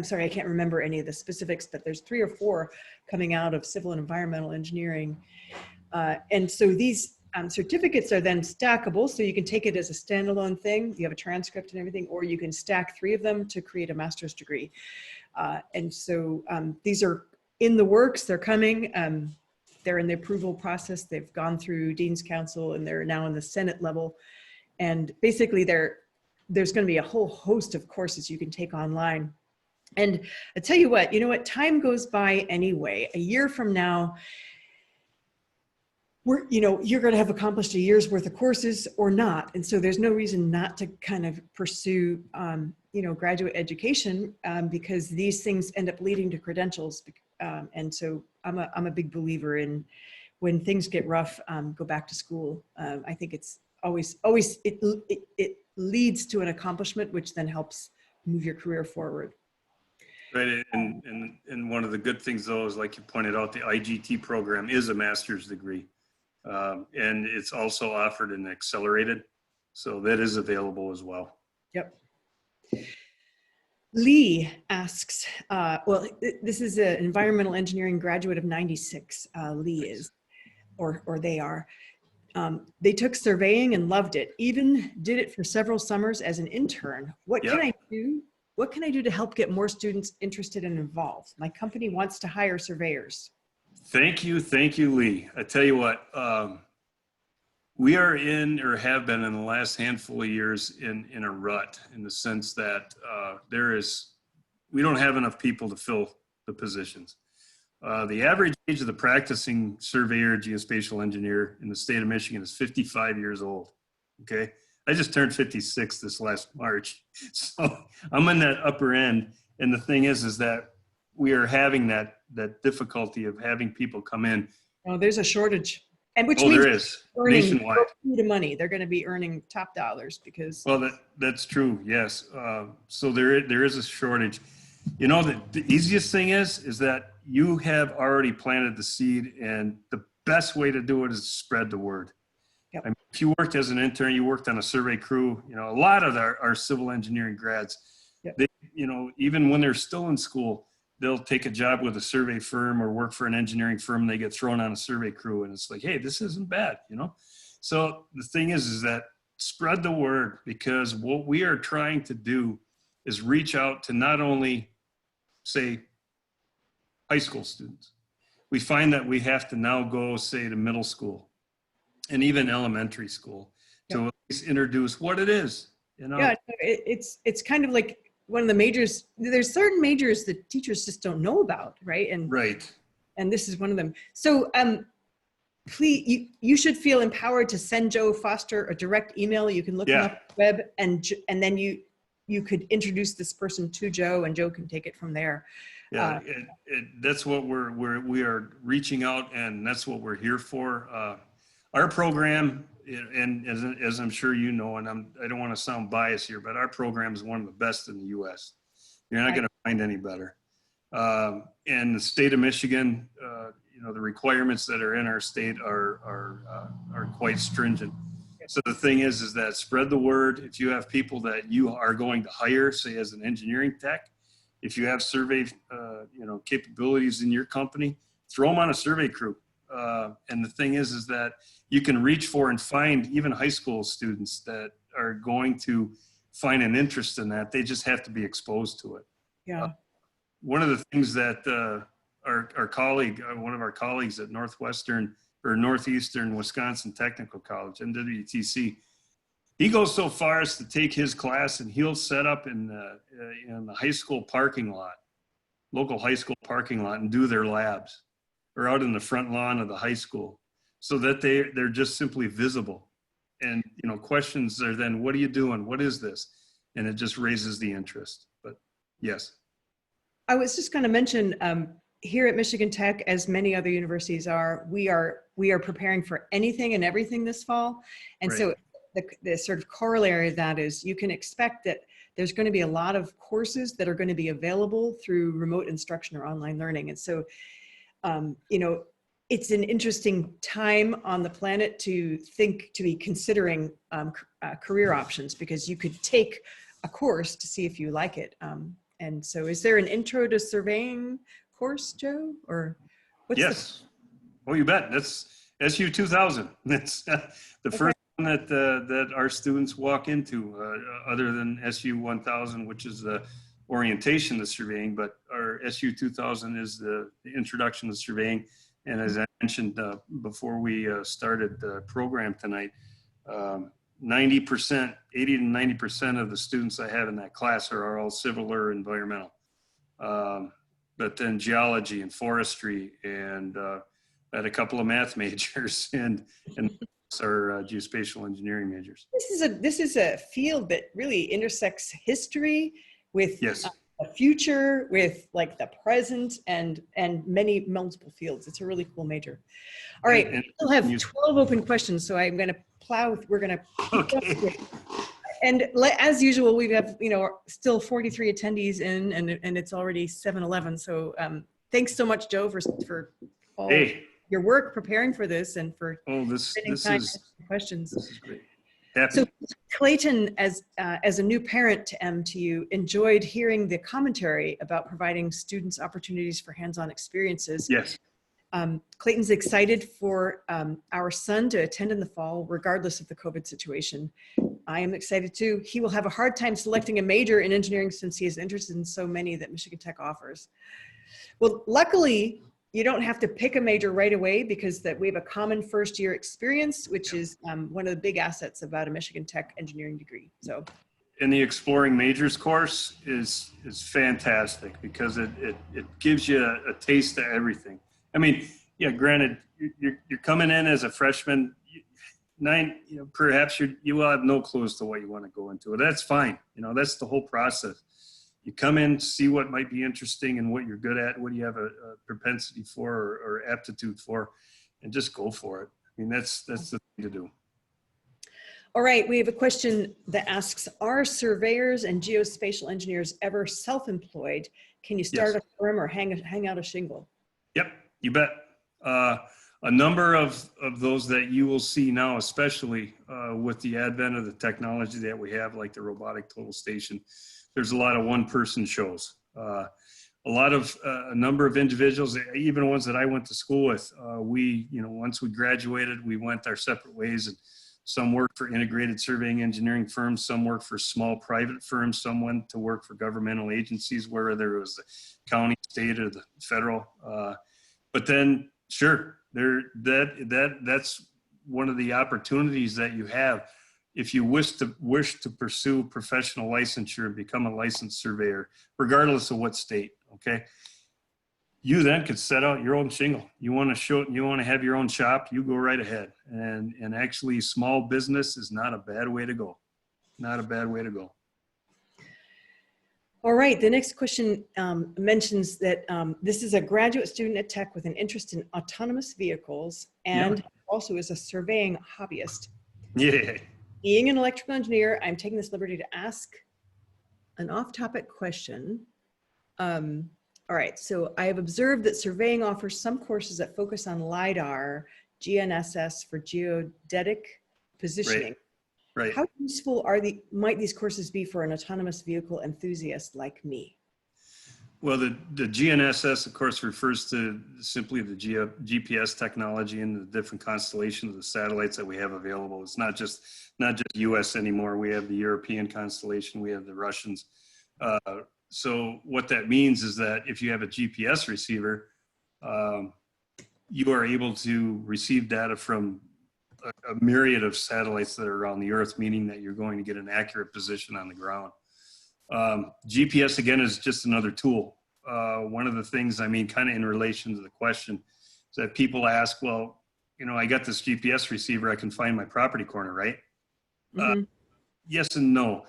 sorry, I can't remember any of the specifics, but there's 3 or 4 coming out of civil and environmental engineering. And so these certificates are then stackable, so you can take it as a standalone thing. You have a transcript and everything, or you can stack 3 of them to create a master's degree. And so these are in the works, they're coming. They're in the approval process. They've gone through Dean's Council, and they're now in the Senate level. And basically there's going to be a whole host of courses you can take online. And I tell you what, time goes by anyway. A year from now, you're going to have accomplished a year's worth of courses or not. And so there's no reason not to kind of pursue, graduate education because these things end up leading to credentials. And so I'm a big believer in when things get rough, go back to school. I think it's always it leads to an accomplishment, which then helps move your career forward. Right, and one of the good things though is, like you pointed out, the IGT program is a master's degree, and it's also offered and accelerated, so that is available as well. Yep. Lee asks, well, this is an environmental engineering graduate of 96. Lee is, or they are. They took surveying and loved it, even did it for several summers as an intern. What can I do? What can I do to help get more students interested and involved? My company wants to hire surveyors. Thank you, Lee. I tell you what, we are in, or have been in the last handful of years, in a rut, in the sense that we don't have enough people to fill the positions. The average age of the practicing surveyor, geospatial engineer in the state of Michigan is 55 years old. Okay. I just turned 56 this last March. So I'm in that upper end. And the thing is that we are having that difficulty of having people come in. Oh, there's a shortage. And which means there is nationwide the money. They're going to be earning top dollars because. Well, that's true. Yes. So there is a shortage. You know, the easiest thing is that you have already planted the seed, and the best way to do it is spread the word. Yep. I mean, if you worked as an intern, you worked on a survey crew, you know, a lot of our civil engineering grads, yep. They, you know, even when they're still in school, they'll take a job with a survey firm or work for an engineering firm, and they get thrown on a survey crew, and it's like, hey, this isn't bad, you know? So the thing is that spread the word, because what we are trying to do is reach out to not only, say, high school students. We find that we have to now go, say, to middle school and even elementary school to at least introduce what it is, you know? Yeah, it's kind of like one of the majors. There's certain majors that teachers just don't know about, right? And this is one of them. So please, you should feel empowered to send Joe Foster a direct email. You can look him up on the web, and then you could introduce this person to Joe, and Joe can take it from there. Yeah, that's what we are reaching out, and that's what we're here for. Our program, and as I'm sure you know, and I don't want to sound biased here, but our program is one of the best in the U.S. You're not going to find any better. And the state of Michigan, you know, the requirements that are in our state are quite stringent. So the thing is that spread the word. If you have people that you are going to hire, say as an engineering tech, if you have survey, you know, capabilities in your company, throw them on a survey crew. And the thing is that you can reach for and find even high school students that are going to find an interest in that. They just have to be exposed to it. Yeah. One of the things that our colleague, one of our colleagues at Northwestern or Northeastern Wisconsin Technical College, NWTC, he goes so far as to take his class and he'll set up in the high school parking lot, local high school parking lot, and do their labs, or out in the front lawn of the high school, so that they're just simply visible. And, you know, questions are then, what are you doing? What is this? And it just raises the interest. But yes. I was just going to mention, here at Michigan Tech, as many other universities are, we are preparing for anything and everything this fall. And right. So the sort of corollary of that is you can expect that there's going to be a lot of courses that are going to be available through remote instruction or online learning. And so, you know, it's an interesting time on the planet to be considering career options, because you could take a course to see if you like it. And so is there an intro to surveying course, Joe, or what's Yes. Oh, you bet. That's SU 2000. That's the first one that our students walk into, other than SU 1000, which is the orientation to surveying, but our SU 2000 is the introduction to surveying. And as I mentioned before we started the program tonight, 80 to 90% of the students I have in that class are all civil or environmental. But then geology and forestry, and had a couple of math majors, and our geospatial engineering majors. This is a field that really intersects history with yes. The future, with like the present, and multiple fields. It's a really cool major. All right, we'll have 12 open questions, so I'm going to plow. We're going to. Okay. And as usual, we have, still 43 attendees in, and it's already 7:11. So thanks so much, Joe, for all your work preparing for this and for spending time answering questions. This is great. Happy. So Clayton, as a new parent to you, enjoyed hearing the commentary about providing students opportunities for hands-on experiences. Yes. Clayton's excited for our son to attend in the fall, regardless of the COVID situation. I am excited too. He will have a hard time selecting a major in engineering since he is interested in so many that Michigan Tech offers. Well, luckily, you don't have to pick a major right away because we have a common first year experience, which is one of the big assets about a Michigan Tech engineering degree. So, and the Exploring Majors course is fantastic because it gives you a taste of everything. I mean, yeah, granted, you're coming in as a freshman, perhaps you will have no clue as to what you want to go into. That's fine. That's the whole process. You come in, see what might be interesting and what you're good at, what you have a propensity for or aptitude for, and just go for it. I mean, that's the thing to do. All right, we have a question that asks, are surveyors and geospatial engineers ever self-employed? Can you start a firm or hang out a shingle? Yep, you bet. A number of those that you will see now, especially with the advent of the technology that we have, like the robotic total station, there's a lot of one-person shows. A number of individuals, even ones that I went to school with, once we graduated, we went our separate ways, and some worked for integrated surveying engineering firms, some worked for small private firms, some went to work for governmental agencies, whether it was the county, state, or the federal. But then, sure, that's one of the opportunities that you have if you wish to pursue professional licensure and become a licensed surveyor, regardless of what state. Okay, you then could set out your own shingle. You want to have your own shop, you go right ahead. And actually, small business is not a bad way to go. Not a bad way to go. All right, the next question mentions that this is a graduate student at Tech with an interest in autonomous vehicles and also is a surveying hobbyist. Yeah. Being an electrical engineer, I'm taking this liberty to ask an off-topic question. All right, so I have observed that surveying offers some courses that focus on LiDAR, GNSS for geodetic positioning. Right. How useful might these courses be for an autonomous vehicle enthusiast like me? Well, the GNSS, of course, refers to simply the GPS technology and the different constellations of the satellites that we have available. It's not just U.S. anymore. We have the European constellation. We have the Russians. So what that means is that if you have a GPS receiver, you are able to receive data from a myriad of satellites that are around the Earth, meaning that you're going to get an accurate position on the ground. GPS, again, is just another tool. One of the things, kind of in relation to the question, is that people ask, well, I got this GPS receiver, I can find my property corner, right? Mm-hmm. Yes and no.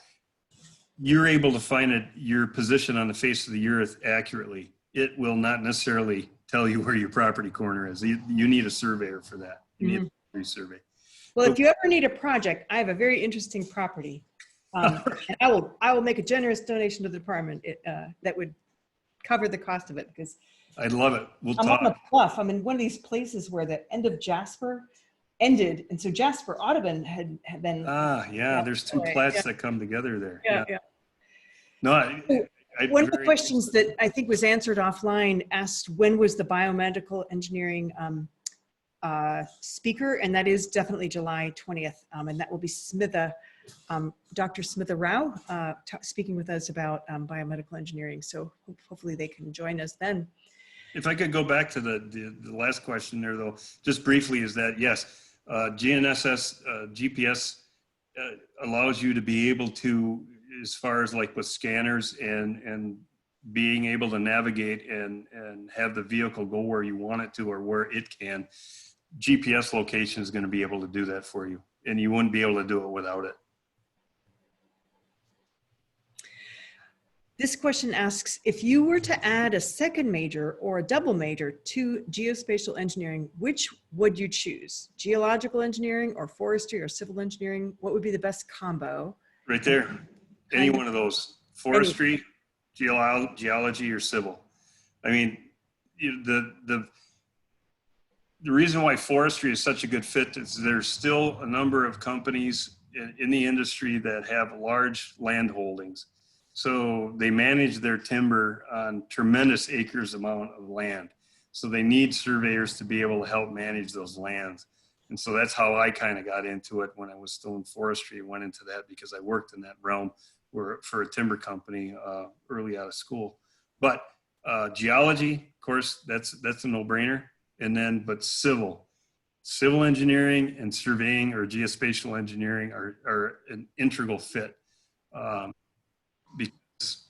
You're able to find your position on the face of the Earth accurately. It will not necessarily tell you where your property corner is. You need a surveyor for that. You need a resurvey. Well, if you ever need a project, I have a very interesting property. And I will make a generous donation to the department that would cover the cost of it, because I'd love it. We'll I'm talk. on a bluff. I'm in one of these places where the end of Jasper ended, and so Jasper Audubon had been. There's two plats that come together there. Yeah. No, one of the questions that I think was answered offline asked when was the biomedical engineering speaker, and that is definitely July 20th, and that will be Smitha, Dr. Smitha Rao, speaking with us about biomedical engineering. So hopefully they can join us then. If I could go back to the last question there, though, just briefly, is that yes, GNSS, GPS allows you to be able to, as far as like with scanners and being able to navigate and have the vehicle go where you want it to or where it can. GPS location is going to be able to do that for you, and you wouldn't be able to do it without it. This question asks, if you were to add a second major or a double major to geospatial engineering, which would you choose? Geological engineering or forestry or civil engineering? What would be the best combo? right there. Any one of those, forestry, geology, or civil. I mean, the reason why forestry is such a good fit is there's still a number of companies in the industry that have large land holdings. So they manage their timber on tremendous acres amount of land. So they need surveyors to be able to help manage those lands. And so that's how I kind of got into it when I was still in forestry. I went into that because I worked in that realm for a timber company early out of school. But geology, of course, that's a no-brainer. And then, but civil engineering and surveying or geospatial engineering are an integral fit. Because,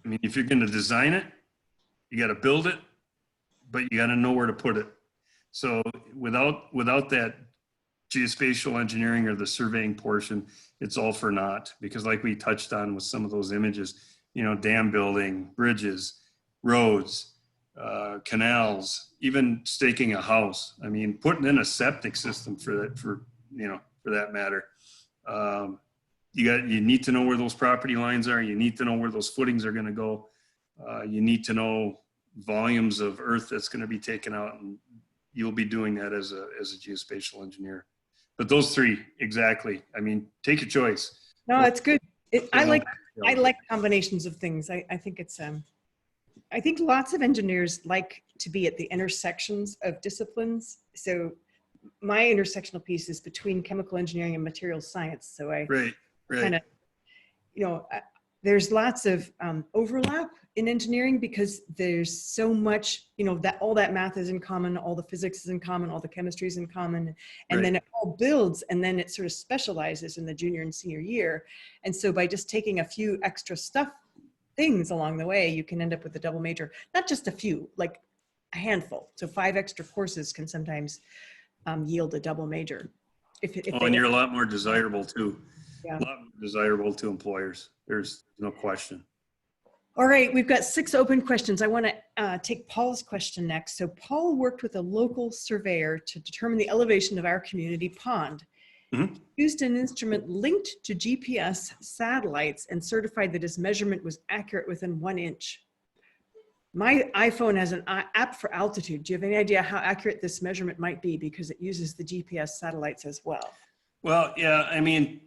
I mean, if you're going to design it, you got to build it, but you got to know where to put it. So without that geospatial engineering or the surveying portion, it's all for naught. Because like we touched on with some of those images, you know, dam building, bridges, roads, canals, even staking a house. I mean, putting in a septic system for that matter. You need to know where those property lines are. You need to know where those footings are going to go. You need to know volumes of earth that's going to be taken out, and you'll be doing that as a geospatial engineer. But those three, exactly. I mean, take your choice. No, it's good. I like combinations of things. I think it's I think lots of engineers like to be at the intersections of disciplines. So my intersectional piece is between chemical engineering and materials science. So I kind of, you know, there's lots of overlap in engineering because there's so much, you know, that all that math is in common, all the physics is in common, all the chemistry is in common, and then it all builds, and then it sort of specializes in the junior and senior year. And so by just taking a few extra things along the way, you can end up with a double major, not just a few, like a handful. So 5 extra courses can sometimes yield a double major. And you're a lot more desirable too. Yeah. A lot more desirable to employers. There's no question. All right, we've got 6 open questions. I want to take Paul's question next. So Paul worked with a local surveyor to determine the elevation of our community pond. Mm-hmm. He used an instrument linked to GPS satellites and certified that his measurement was accurate within 1 inch. My iPhone has an app for altitude. Do you have any idea how accurate this measurement might be, because it uses the GPS satellites as well? Well, yeah, I mean,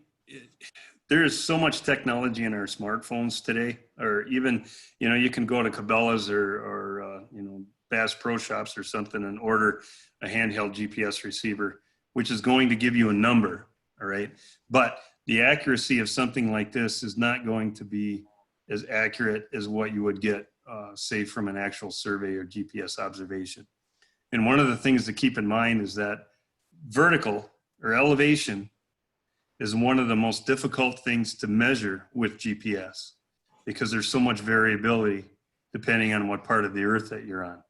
there is so much technology in our smartphones today, or even, you know, you can go to Cabela's or you know, Bass Pro Shops or something and order a handheld GPS receiver, which is going to give you a number, all right? But the accuracy of something like this is not going to be as accurate as what you would get, say, from an actual survey or GPS observation. And one of the things to keep in mind is that vertical or elevation is one of the most difficult things to measure with GPS, because there's so much variability depending on what part of the earth that you're on.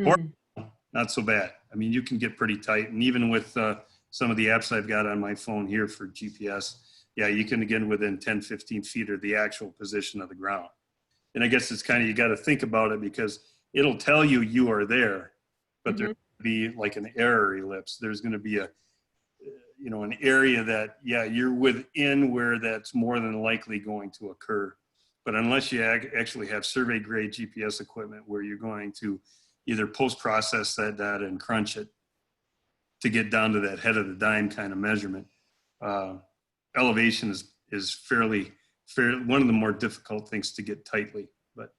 Or not so bad. I mean, you can get pretty tight. And even with some of the apps I've got on my phone here for GPS, yeah, you can get within 10, 15 feet of the actual position of the ground. And I guess it's kind of, you got to think about it, because it'll tell you you are there, but there's going to be like an error ellipse. There's going to be a, you know, an area that, yeah, you're within where that's more than likely going to occur. But unless you actually have survey grade GPS equipment where you're going to either post-process that data and crunch it to get down to that head of the dime kind of measurement, elevation is fairly one of the more difficult things to get tightly. But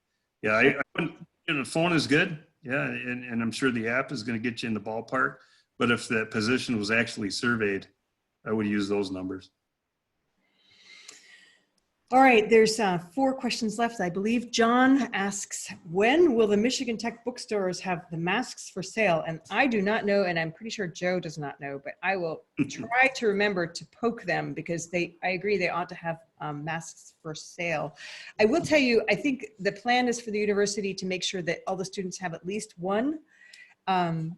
yeah, I wouldn't, you know, the phone is good. Yeah. And I'm sure the app is going to get you in the ballpark. But if that position was actually surveyed, I would use those numbers. All right, there's 4 questions left, I believe. John asks, when will the Michigan Tech bookstores have the masks for sale? And I do not know, and I'm pretty sure Joe does not know, but I will try to remember to poke them, because I agree they ought to have masks for sale. I will tell you, I think the plan is for the university to make sure that all the students have at least one. And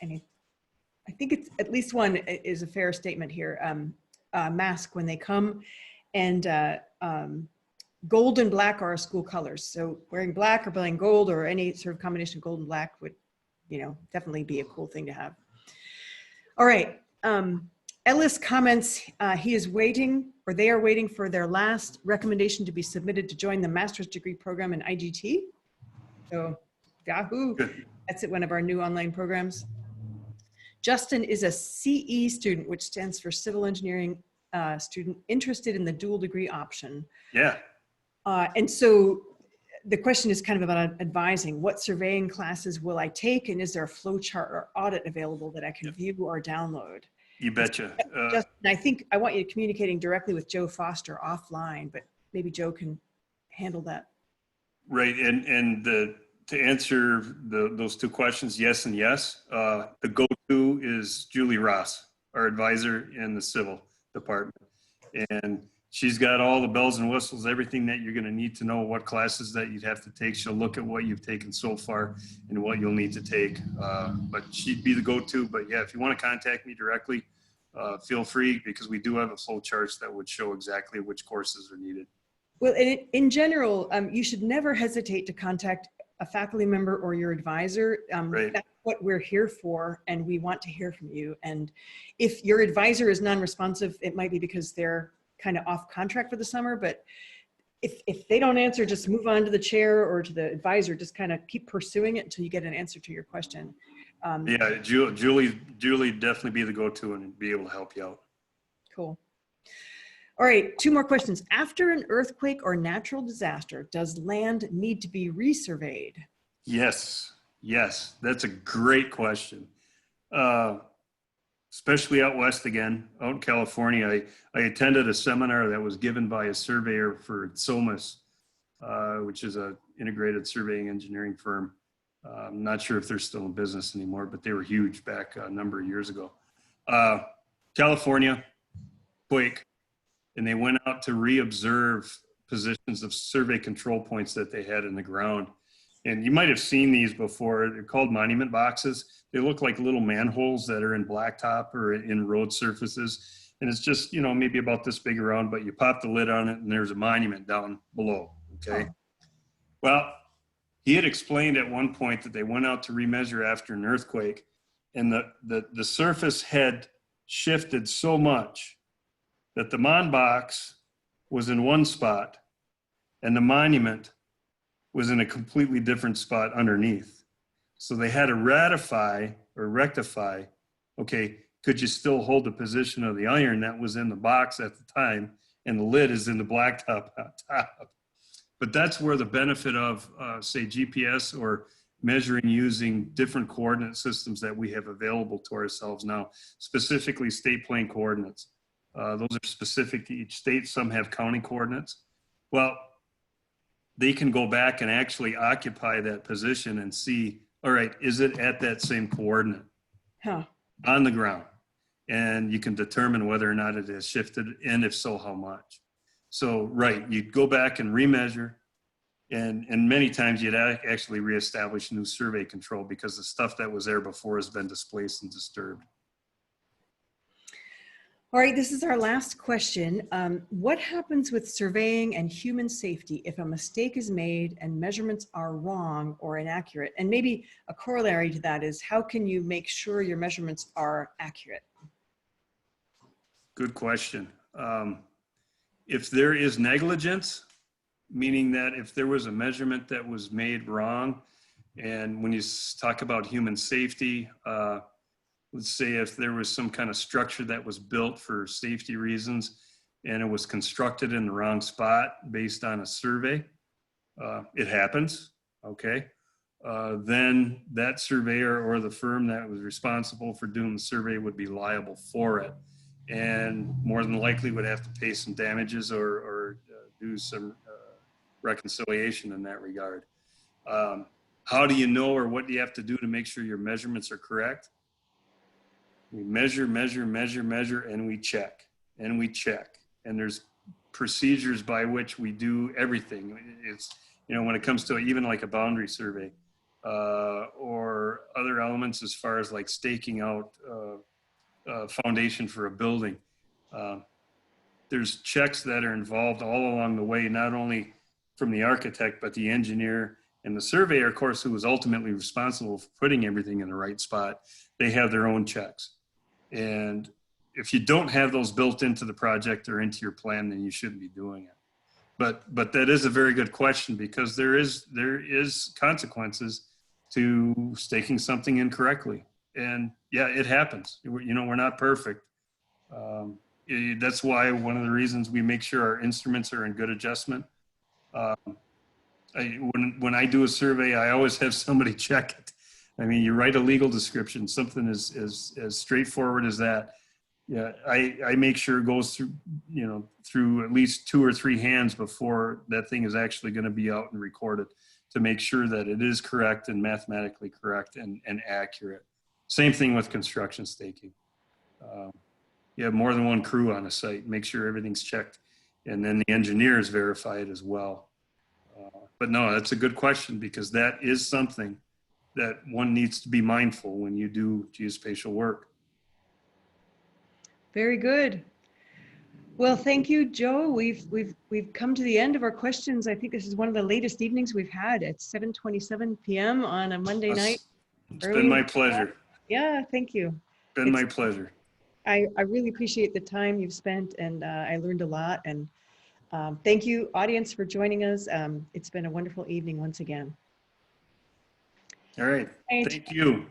I think it's at least one is a fair statement here, mask when they come. And gold and black are our school colors. So wearing black or wearing gold or any sort of combination of gold and black would, you know, definitely be a cool thing to have. All right. Ellis comments he is waiting, or they are waiting for their last recommendation to be submitted to join the master's degree program in IGT. So Yahoo, Good. that's one of our new online programs. Justin is a CE student, which stands for civil engineering student interested in the dual degree option. Yeah. And so the question is kind of about advising what surveying classes will I take, and is there a flow chart or audit available that I can view or download? You betcha. Justin, I think I want you communicating directly with Joe Foster offline, but maybe Joe can handle that. Right. And to answer those two questions, yes and yes. The go-to is Julie Ross, our advisor in the civil department. And she's got all the bells and whistles, everything that you're going to need to know, what classes that you'd have to take. She'll look at what you've taken so far and what you'll need to take. But she'd be the go-to. But yeah, if you want to contact me directly, feel free, because we do have a flow charts that would show exactly which courses are needed. Well, in general, you should never hesitate to contact a faculty member or your advisor. Right. That's what we're here for, and we want to hear from you. And if your advisor is non-responsive, it might be because they're kind of off contract for the summer, but if they don't answer, just move on to the chair or to the advisor. Just kind of keep pursuing it until you get an answer to your question. Yeah, Julie definitely be the go-to and be able to help you out. Cool. All right, 2 more questions. After an earthquake or natural disaster, does land need to be resurveyed? Yes, that's a great question. Especially out west again, out in California. I attended a seminar that was given by a surveyor for SOMAS, which is an integrated surveying engineering firm. I'm not sure if they're still in business anymore, but they were huge back a number of years ago. California, quake, and they went out to re-observe positions of survey control points that they had in the ground. And you might have seen these before. They're called monument boxes. They look like little manholes that are in blacktop or in road surfaces. And it's just, maybe about this big around, but you pop the lid on it and there's a monument down below, okay? Oh. Well, he had explained at one point that they went out to remeasure after an earthquake, and the surface had shifted so much that the mon box was in one spot and the monument was in a completely different spot underneath. So they had to rectify, okay, could you still hold the position of the iron that was in the box at the time, and the lid is in the blacktop on top? But that's where the benefit of, say, GPS or measuring using different coordinate systems that we have available to ourselves now, specifically state plane coordinates. Those are specific to each state. Some have county coordinates. Well, they can go back and actually occupy that position and see, all right, is it at that same coordinate on the ground? And you can determine whether or not it has shifted, and if so, how much. So, right, you'd go back and remeasure, and many times you'd actually reestablish new survey control because the stuff that was there before has been displaced and disturbed. All right, this is our last question. What happens with surveying and human safety if a mistake is made and measurements are wrong or inaccurate? And maybe a corollary to that is, how can you make sure your measurements are accurate? Good question. If there is negligence, meaning that if there was a measurement that was made wrong, and when you talk about human safety, let's say if there was some kind of structure that was built for safety reasons and it was constructed in the wrong spot based on a survey, it happens, okay? Then that surveyor or the firm that was responsible for doing the survey would be liable for it, and more than likely would have to pay some damages or do some reconciliation in that regard. How do you know, or what do you have to do to make sure your measurements are correct? We measure, and we check, and there's procedures by which we do everything. It's, when it comes to even like a boundary survey or other elements as far as like staking out foundation for a building, there's checks that are involved all along the way, not only from the architect, but the engineer and the surveyor, of course, who was ultimately responsible for putting everything in the right spot. They have their own checks. And if you don't have those built into the project or into your plan, then you shouldn't be doing it. But that is a very good question, because there is consequences to staking something incorrectly. And yeah, it happens. You know, we're not perfect. That's why one of the reasons we make sure our instruments are in good adjustment. When I do a survey, I always have somebody check it. I mean, you write a legal description, something as straightforward as that. Yeah, I make sure it goes through, you know, through at least 2 or 3 hands before that thing is actually going to be out and recorded, to make sure that it is correct and mathematically correct and accurate. Same thing with construction staking. You have more than one crew on a site, make sure everything's checked, and then the engineers verify it as well. But no, that's a good question, because that is something that one needs to be mindful when you do geospatial work. Very good. Well, thank you, Joe. We've come to the end of our questions. I think this is one of the latest evenings we've had at 7:27 p.m. on a Monday night. It's been my pleasure. Yeah, thank you. Been my pleasure. I really appreciate the time you've spent, and I learned a lot. And thank you, audience, for joining us. It's been a wonderful evening once again. All right. Thank you.